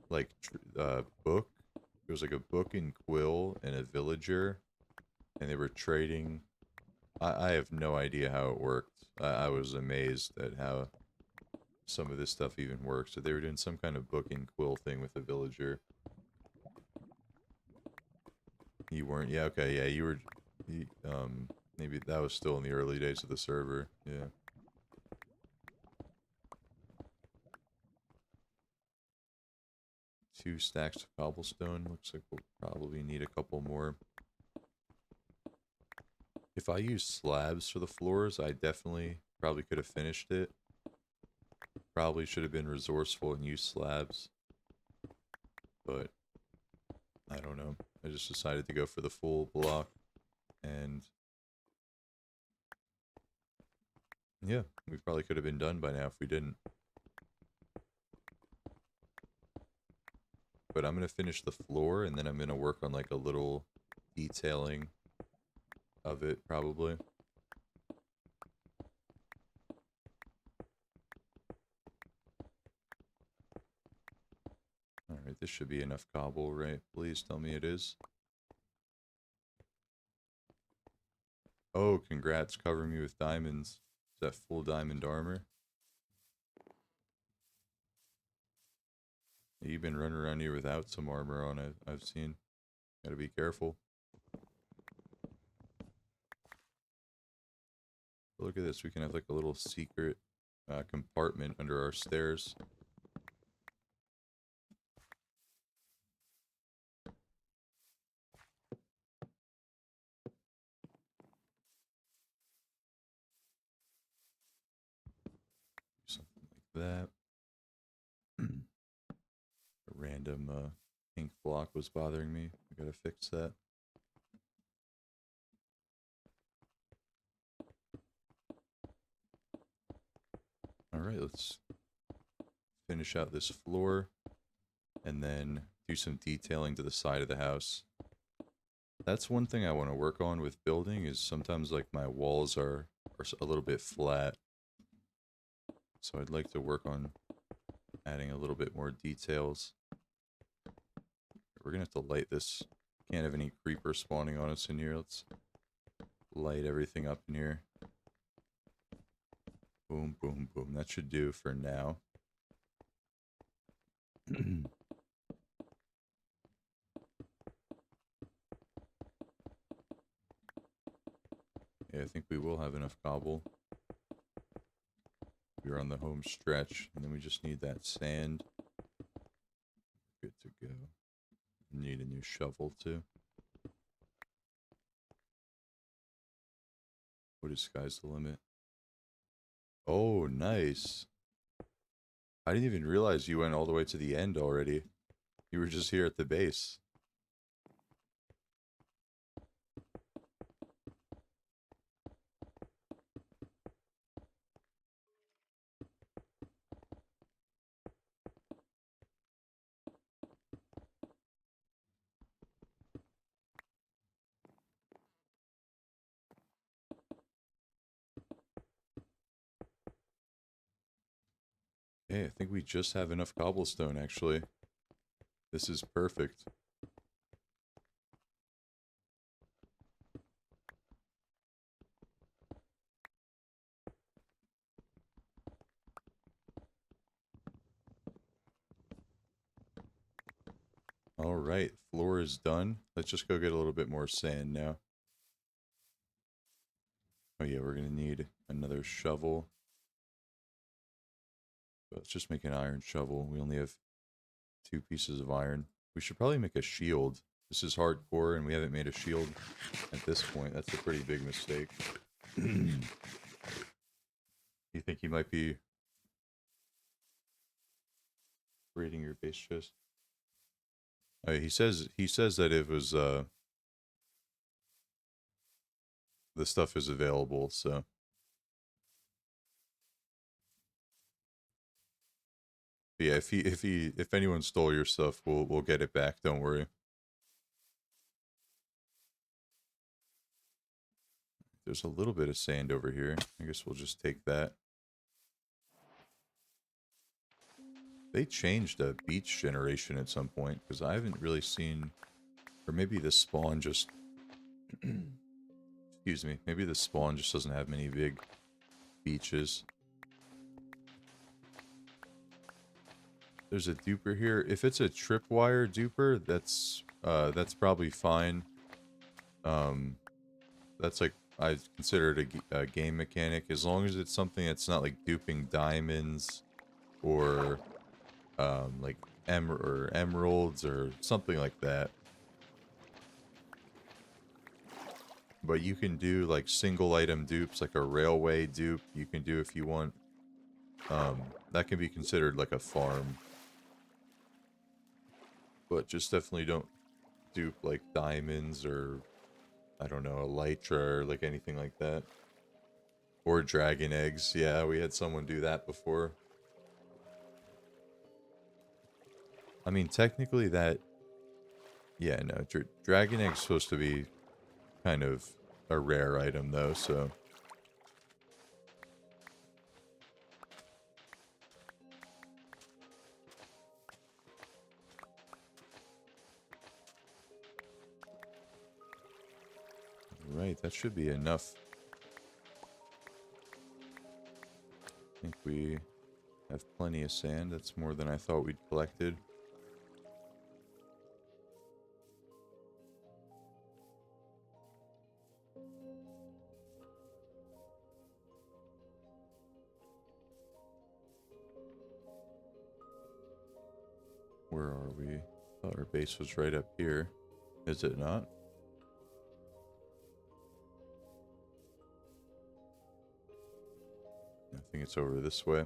like book. It was like a book and quill and a villager, and they were trading. I have no idea how it worked. I was amazed at how some of this stuff even works. So they were doing some kind of book and quill thing with a villager. You weren't? Yeah, okay, yeah, you were. Maybe that was still in the early days of the server. Yeah. Two stacks of cobblestone. Looks like we'll probably need a couple more. If I use slabs for the floors, I definitely probably could have finished it. Probably should have been resourceful and used slabs. But I don't know. I just decided to go for the full block. And yeah, we probably could have been done by now if we didn't. But I'm going to finish the floor and then I'm going to work on like a little detailing of it probably. Alright, this should be enough cobble, right? Please tell me it is. Oh, congrats, cover me with diamonds. Is that full diamond armor? You've been running around here without some armor on it, I've seen. Gotta be careful. Look at this, we can have like a little secret compartment under our stairs. Something like that. A random pink block was bothering me. I gotta fix that. Alright, let's finish out this floor and then do some detailing to the side of the house. That's one thing I want to work on with building is sometimes like my walls are a little bit flat. So I'd like to work on adding a little bit more details. We're gonna have to light this. Can't have any creepers spawning on us in here. Let's light everything up in here. Boom, boom, boom. That should do for now. Yeah, I think we will have enough cobble. We're on the home stretch, and then we just need that sand. Good to go. Need a new shovel too. What is sky's the limit? Oh, nice. I didn't even realize you went all the way to the end already. You were just here at the base. Hey, I think we just have enough cobblestone, actually. This is perfect. All right, floor is done. Let's just go get a little bit more sand now. Oh yeah, we're gonna need another shovel. Let's just make an iron shovel. We only have 2 pieces of iron. We should probably make a shield. This is hardcore and we haven't made a shield at this point. That's a pretty big mistake. You think he might be raiding your base chest? He says that it was the stuff is available, so but yeah, if anyone stole your stuff, we'll get it back, don't worry. There's a little bit of sand over here. I guess we'll just take that. They changed beach generation at some point, because I haven't really seen, or maybe the spawn just, excuse me, maybe the spawn just doesn't have many big beaches. There's a duper here. If it's a tripwire duper, that's probably fine. That's like, I consider it a game mechanic, as long as it's something that's not like duping diamonds or like emeralds or something like that. But you can do like single item dupes, like a railway dupe. You can do if you want. That can be considered like a farm. But just definitely don't dupe like diamonds or, I don't know, elytra or like anything like that. Or dragon eggs. Yeah, we had someone do that before. I mean, technically that... Yeah, no, dragon egg's supposed to be kind of a rare item though, so... Right, that should be enough. I think we have plenty of sand. That's more than I thought we'd collected. Where are we? I thought our base was right up here. Is it not? I think it's over this way.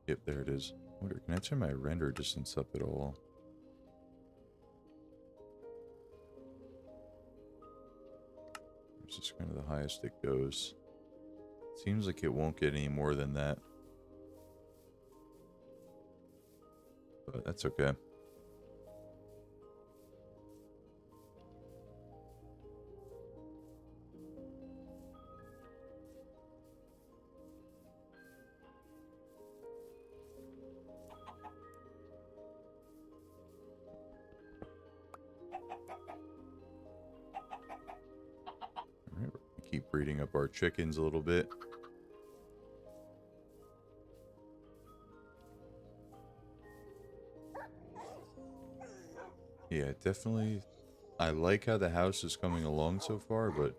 Yep, there it is. Can I turn my render distance up at all? This is kind of the highest it goes. Seems like it won't get any more than that. But that's okay. Alright, keep breeding up our chickens a little bit. Yeah, definitely. I like how the house is coming along so far, but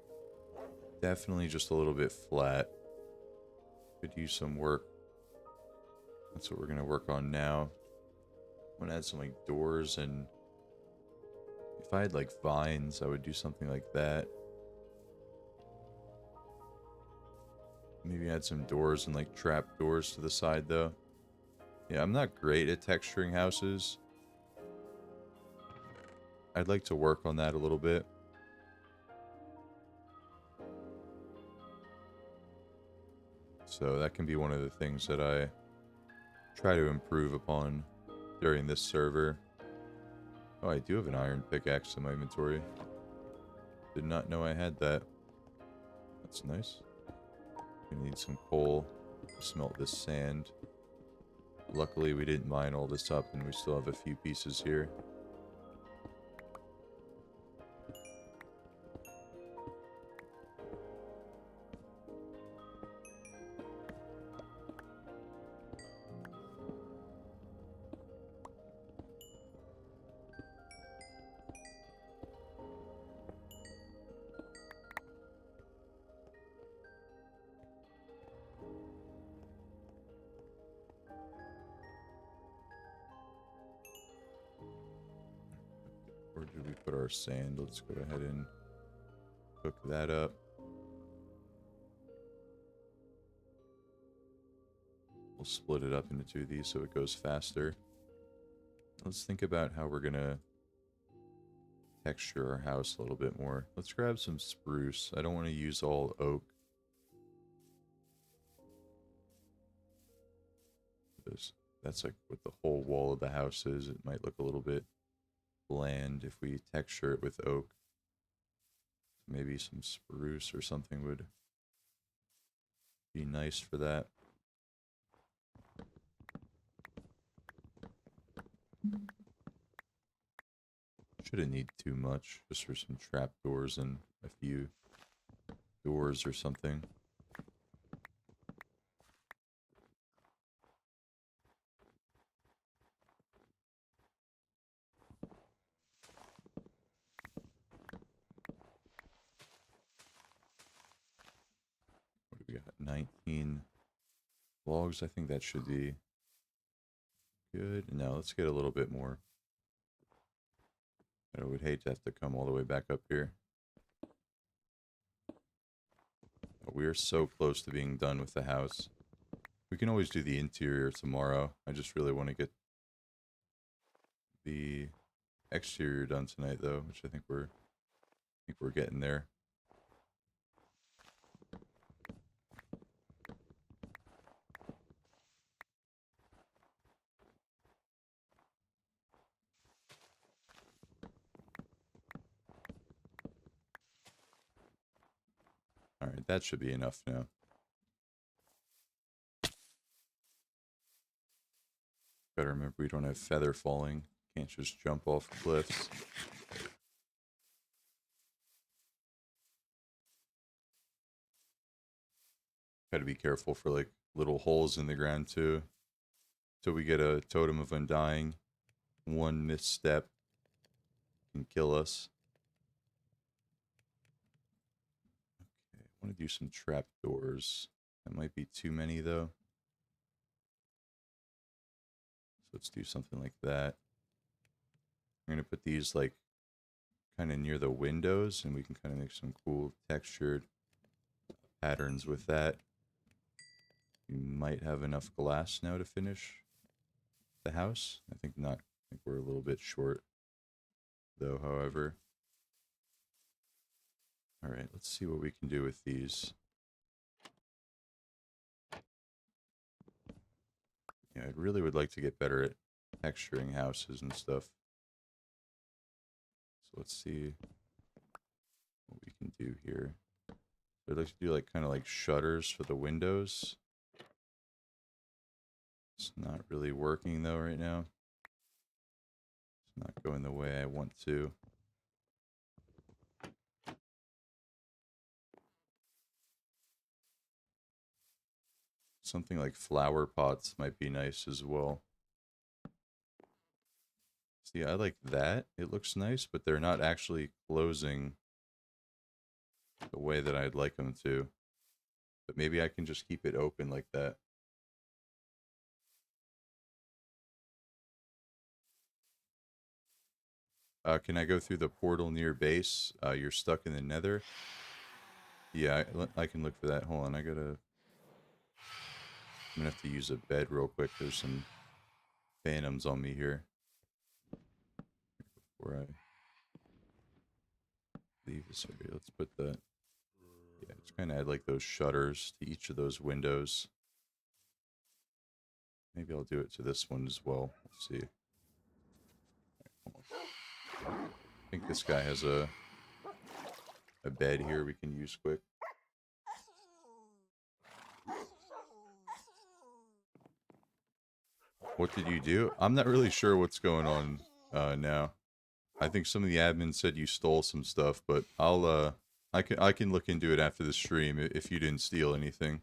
definitely just a little bit flat. Could use some work. That's what we're gonna work on now. I'm gonna add some like doors, and if I had like vines, I would do something like that. Maybe add some doors and like trap doors to the side though. Yeah, I'm not great at texturing houses. I'd like to work on that a little bit. So that can be one of the things that I try to improve upon during this server. Oh, I do have an iron pickaxe in my inventory. Did not know I had that. That's nice. Gonna need some coal to smelt this sand. Luckily, we didn't mine all this up, and we still have a few pieces here. Where did we put our sand? Let's go ahead and cook that up. We'll split it up into two of these so it goes faster. Let's think about how we're gonna texture our house a little bit more. Let's grab some spruce. I don't want to use all oak. Because that's like what the whole wall of the house is. It might look a little bit bland if we texture it with oak. Maybe some spruce or something would be nice for that. Shouldn't need too much, just for some trap doors and a few doors or something. What do we got? 19 logs. I think that should be good. Now let's get a little bit more. I would hate to have to come all the way back up here. We are so close to being done with the house. We can always do the interior tomorrow. I just really want to get the exterior done tonight, though, which I think we're getting there. All right, that should be enough now. Gotta remember we don't have feather falling. Can't just jump off cliffs. Gotta be careful for like little holes in the ground too. So we get a totem of undying. One misstep can kill us. Okay, I want to do some trap doors. That might be too many though. So let's do something like that. I'm gonna put these like kind of near the windows, and we can kind of make some cool textured patterns with that. We might have enough glass now to finish the house. I think not. I think we're a little bit short though, however. All right, let's see what we can do with these. Yeah, I really would like to get better at texturing houses and stuff. So let's see what we can do here. I'd like to do like kind of like shutters for the windows. It's not really working though right now. It's not going the way I want to. Something like flower pots might be nice as well. See, I like that. It looks nice, but they're not actually closing the way that I'd like them to. But maybe I can just keep it open like that. Can I go through the portal near base? You're stuck in the nether. Yeah, I can look for that. Hold on, I'm gonna have to use a bed real quick. There's some phantoms on me here before I leave this area. Let's put that. Yeah, just kind of add like those shutters to each of those windows. Maybe I'll do it to this one as well. Let's see. I think this guy has a bed here we can use quick. What did you do? I'm not really sure what's going on now. I think some of the admins said you stole some stuff, but I can look into it after the stream if you didn't steal anything.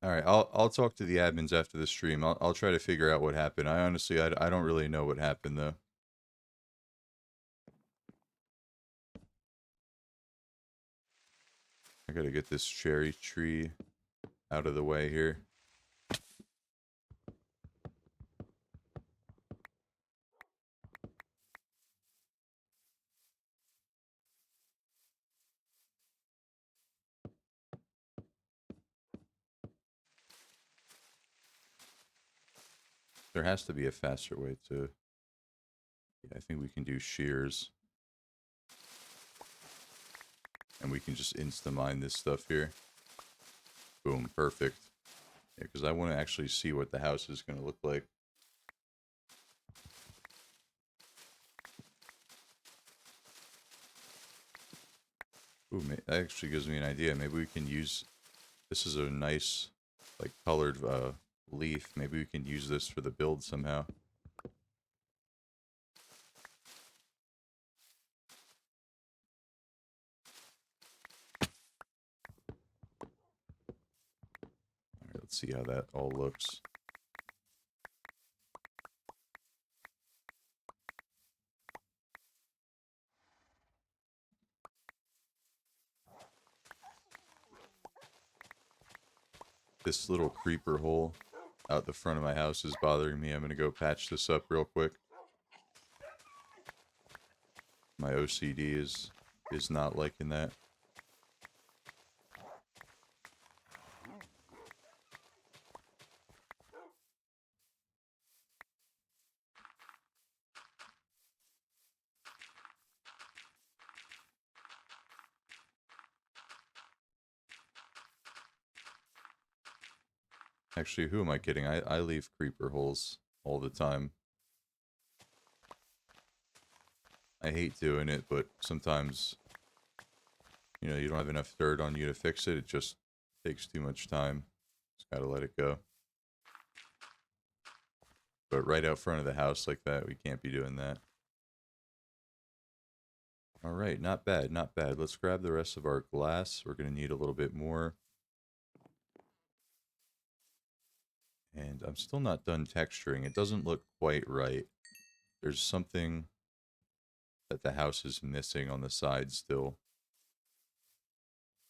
All right, I'll talk to the admins after the stream. I'll try to figure out what happened. I honestly I don't really know what happened though. I gotta get this cherry tree out of the way here. There has to be a faster way to... Yeah, I think we can do shears. And we can just insta-mine this stuff here. Boom, perfect. Yeah, because I want to actually see what the house is going to look like. Ooh, that actually gives me an idea. Maybe we can use... This is a nice, like, colored leaf. Maybe we can use this for the build somehow. Alright, let's see how that all looks. This little creeper hole out the front of my house is bothering me. I'm going to go patch this up real quick. My OCD is not liking that. Actually, who am I kidding? I leave creeper holes all the time. I hate doing it, but sometimes, you know, you don't have enough dirt on you to fix it. It just takes too much time. Just gotta let it go. But right out front of the house like that, we can't be doing that. Alright, not bad, not bad. Let's grab the rest of our glass. We're gonna need a little bit more. And I'm still not done texturing. It doesn't look quite right. There's something that the house is missing on the side still.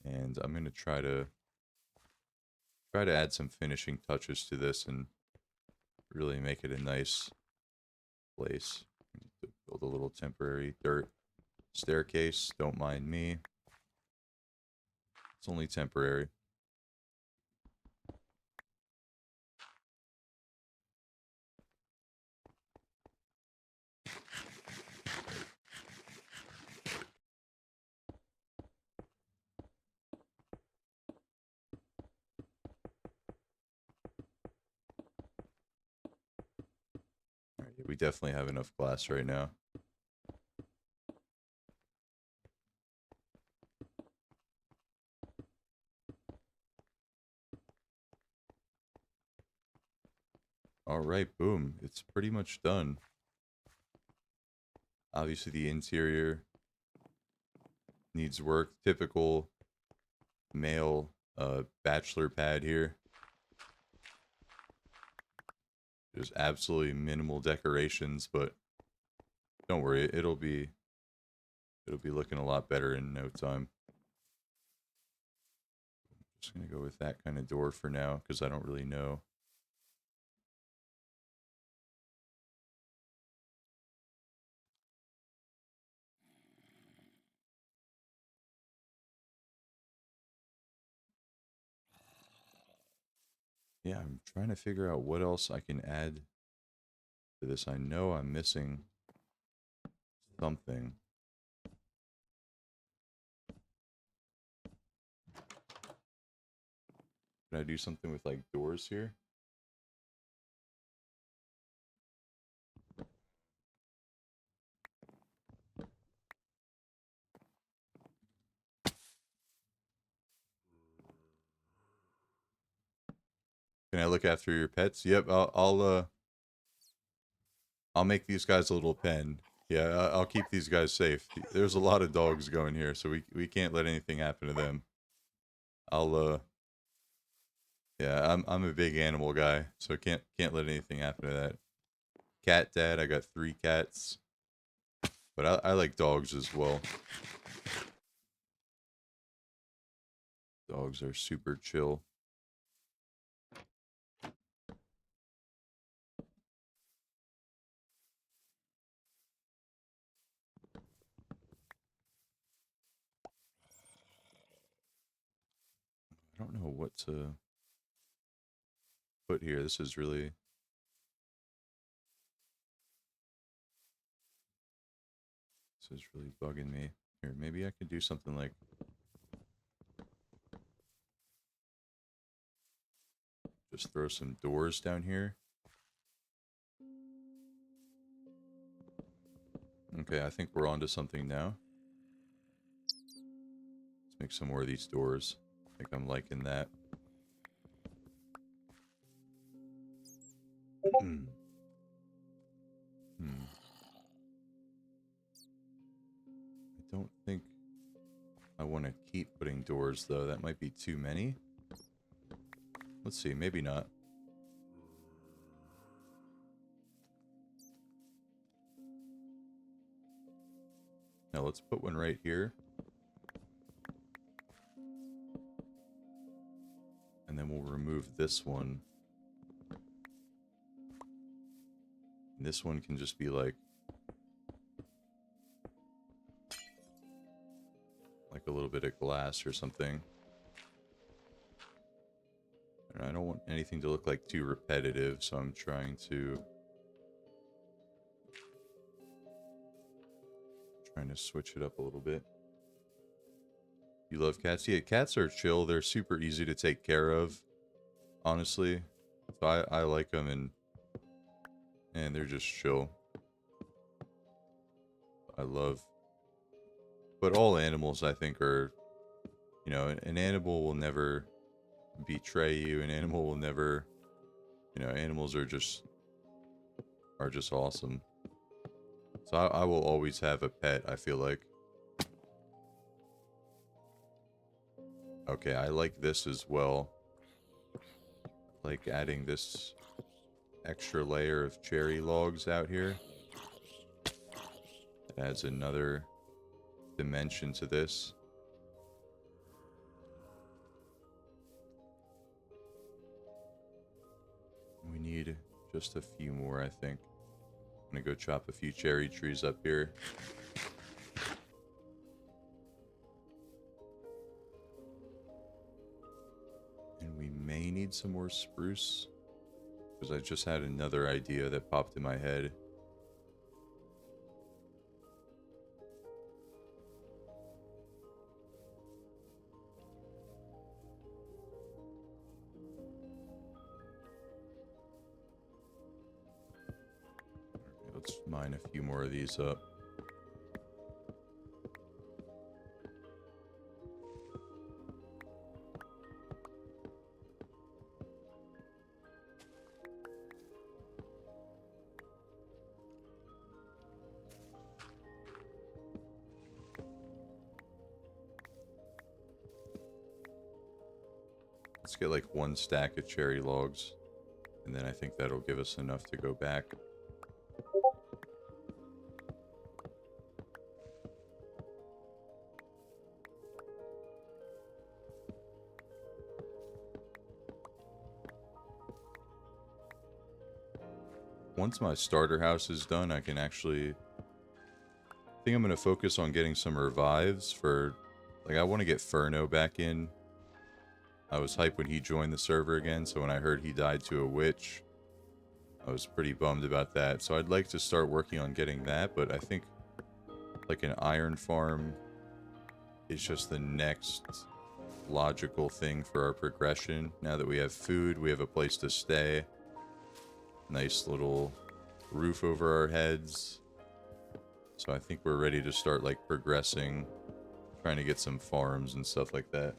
And I'm going to try to add some finishing touches to this and really make it a nice place. Build a little temporary dirt staircase. Don't mind me. It's only temporary. Alright, we definitely have enough glass right now. Alright, boom. It's pretty much done. Obviously the interior needs work. Typical male bachelor pad here. There's absolutely minimal decorations, but don't worry, it'll be looking a lot better in no time. Just gonna go with that kind of door for now because I don't really know. Yeah, I'm trying to figure out what else I can add to this. I know I'm missing something. Can I do something with like doors here? Can I look after your pets? Yep, I'll make these guys a little pen. Yeah, I'll keep these guys safe. There's a lot of dogs going here, so we can't let anything happen to them. I'll yeah, I'm a big animal guy, so can't let anything happen to that. Cat dad, I got 3 cats. But I like dogs as well. Dogs are super chill. I don't know what to put here. This is really bugging me. Here, maybe I could do something like just throw some doors down here. Okay, I think we're onto something now. Let's make some more of these doors. I think I'm liking that. Hmm. Hmm. I don't think I want to keep putting doors, though. That might be too many. Let's see, maybe not. Now let's put one right here. And then we'll remove this one. And this one can just be like a little bit of glass or something. And I don't want anything to look like too repetitive, so I'm trying to switch it up a little bit. You love cats? Yeah, cats are chill. They're super easy to take care of, honestly. So I like them, and they're just chill. I love. But all animals, I think, are, you know, an animal will never betray you. An animal will never, you know, animals are just awesome. So I will always have a pet, I feel like. Okay, I like this as well. Like adding this extra layer of cherry logs out here. It adds another dimension to this. We need just a few more, I think. I'm gonna go chop a few cherry trees up here. And we may need some more spruce. Because I just had another idea that popped in my head. Okay, let's mine a few more of these up. get like 1 stack of cherry logs, and then I think that'll give us enough to go back. Once my starter house is done, I can actually... I think I'm going to focus on getting some revives for... Like, I want to get Furno back in. I was hyped when he joined the server again, so when I heard he died to a witch, I was pretty bummed about that. So I'd like to start working on getting that, but I think like an iron farm is just the next logical thing for our progression. Now that we have food, we have a place to stay. Nice little roof over our heads. So I think we're ready to start like progressing, trying to get some farms and stuff like that.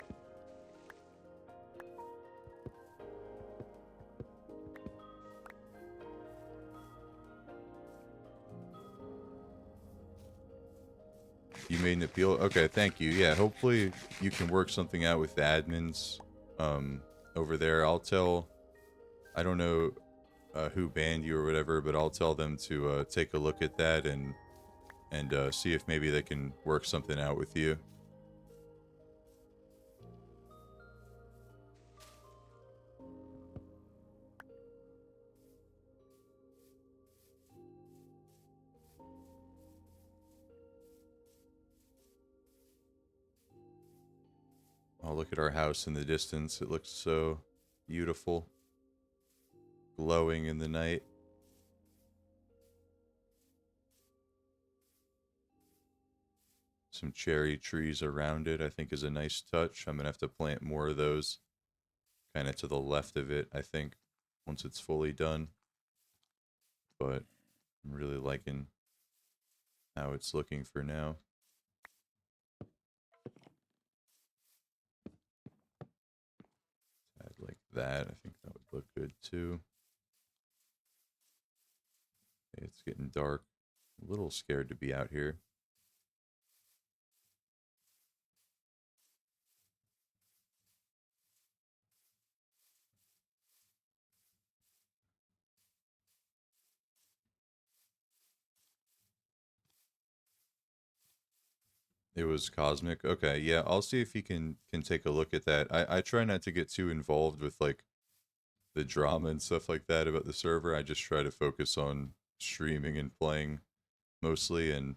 You made an appeal? Okay, thank you. Yeah, hopefully you can work something out with the admins over there. I'll tell... I don't know who banned you or whatever, but I'll tell them to take a look at that and see if maybe they can work something out with you. Oh, look at our house in the distance. It looks so beautiful. Glowing in the night. Some cherry trees around it, I think, is a nice touch. I'm going to have to plant more of those. Kind of to the left of it, I think, once it's fully done. But I'm really liking how it's looking for now. Add like that. I think that would look good too. Okay, it's getting dark. A little scared to be out here. It was Cosmic. Okay, yeah, I'll see if he can take a look at that. I try not to get too involved with like the drama and stuff like that about the server. I just try to focus on streaming and playing mostly and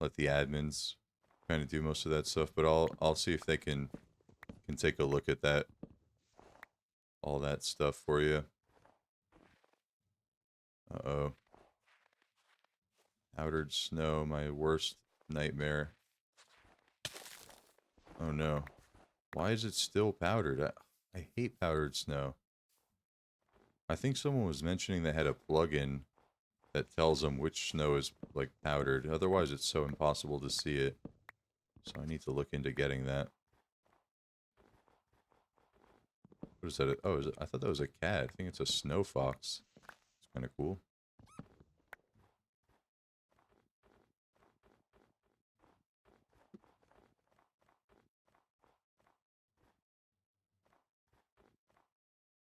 let the admins kind of do most of that stuff. But I'll see if they can take a look at that, all that stuff for you. Uh-oh. Powdered snow, my worst nightmare. Oh no. Why is it still powdered? I hate powdered snow. I think someone was mentioning they had a plugin that tells them which snow is like powdered. Otherwise it's so impossible to see it. So I need to look into getting that. What is that? Oh, I thought that was a cat. I think it's a snow fox. It's kind of cool.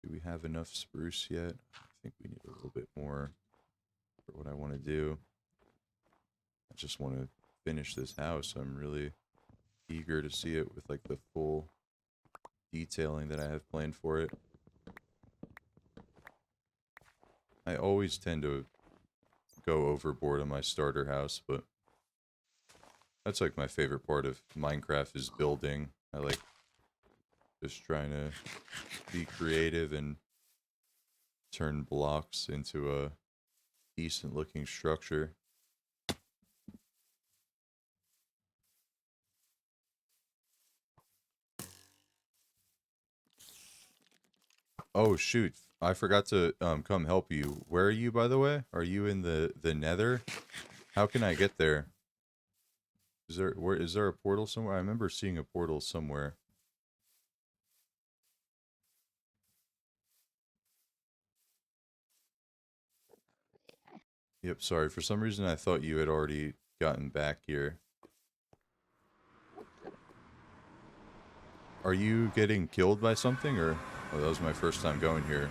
Do we have enough spruce yet? I think we need a little bit more for what I want to do. I just want to finish this house. I'm really eager to see it with like the full detailing that I have planned for it. I always tend to go overboard on my starter house, but that's like my favorite part of Minecraft is building. I like just trying to be creative and turn blocks into a decent looking structure. Oh shoot, I forgot to come help you. Where are you, by the way? Are you in the Nether? How can I get there? Is there a portal somewhere? I remember seeing a portal somewhere. Yep, sorry. For some reason I thought you had already gotten back here. Are you getting killed by something, or... Oh, that was my first time going here.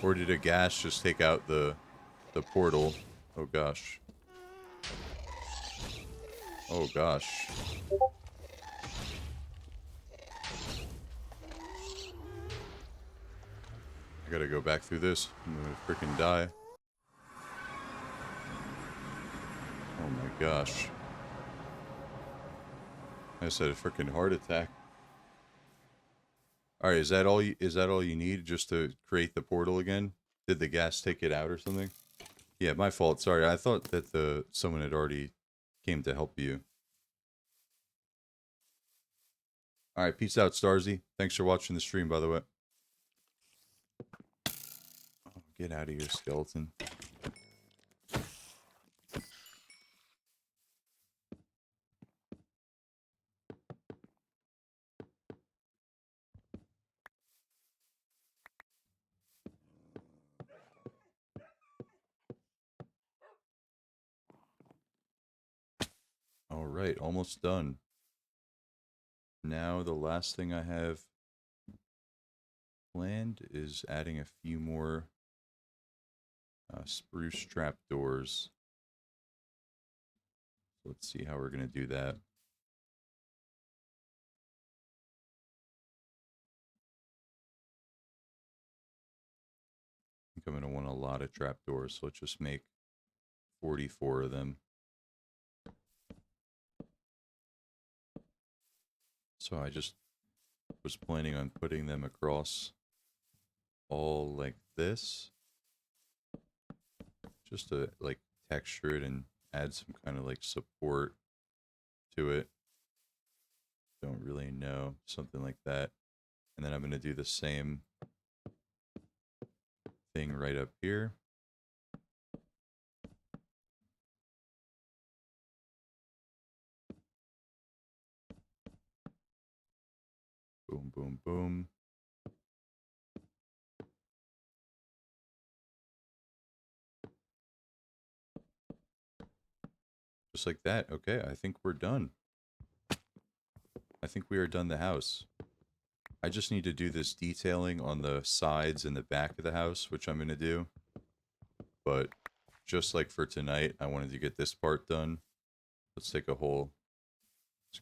Or did a gas just take out the portal? Oh gosh. Oh gosh. I gotta go back through this. I'm gonna freaking die. Oh my gosh. I just had a freaking heart attack. Alright, is that all you need just to create the portal again? Did the gas take it out or something? Yeah, my fault. Sorry. I thought that someone had already came to help you. Alright, peace out, Starzy. Thanks for watching the stream, by the way. Oh, get out of here, skeleton. Alright, almost done. Now the last thing I have planned is adding a few more spruce trapdoors. Let's see how we're going to do that. I think I'm going to want a lot of trapdoors, so let's just make 44 of them. So I just was planning on putting them across all like this, just to like texture it and add some kind of like support to it. Don't really know, something like that. And then I'm going to do the same thing right up here. Boom, boom, boom. Just like that. Okay, I think we're done. I think we are done the house. I just need to do this detailing on the sides and the back of the house, which I'm going to do. But just like for tonight, I wanted to get this part done. Let's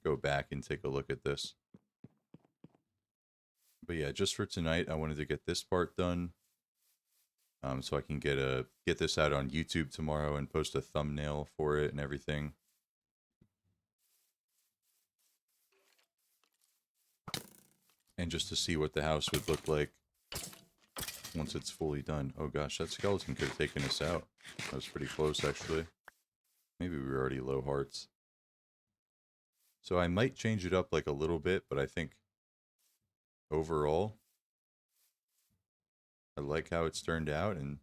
go back and take a look at this. But yeah, just for tonight, I wanted to get this part done. So I can get this out on YouTube tomorrow and post a thumbnail for it and everything. And just to see what the house would look like once it's fully done. Oh gosh, that skeleton could have taken us out. That was pretty close, actually. Maybe we were already low hearts. So I might change it up like a little bit, but I think overall, I like how it's turned out, and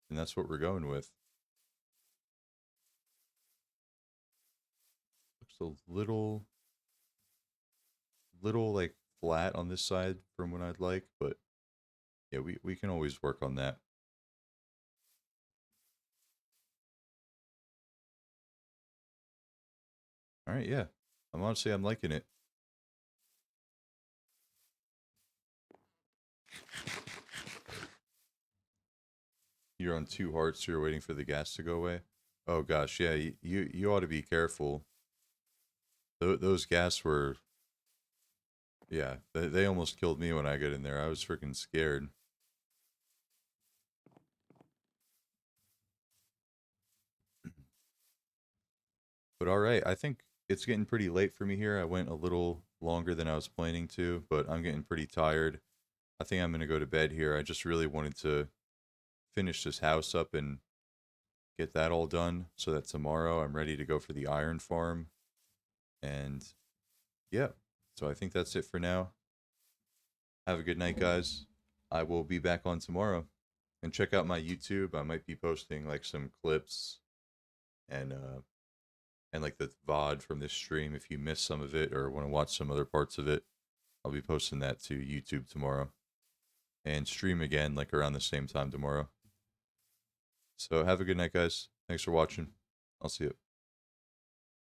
that's what we're going with. Looks a little like flat on this side from what I'd like, but yeah, we can always work on that. All right, yeah. I'm liking it. You're on 2 hearts, you're waiting for the gas to go away. Oh gosh, yeah, you ought to be careful. Those gas were, yeah, they almost killed me when I got in there. I was freaking scared. But all right, I think it's getting pretty late for me here. I went a little longer than I was planning to, but I'm getting pretty tired. I think I'm going to go to bed here. I just really wanted to finish this house up and get that all done so that tomorrow I'm ready to go for the iron farm. And yeah, so I think that's it for now. Have a good night, guys. I will be back on tomorrow. And check out my YouTube. I might be posting like some clips and like the VOD from this stream if you missed some of it or want to watch some other parts of it. I'll be posting that to YouTube tomorrow. And stream again like around the same time tomorrow. So have a good night, guys. Thanks for watching. I'll see you.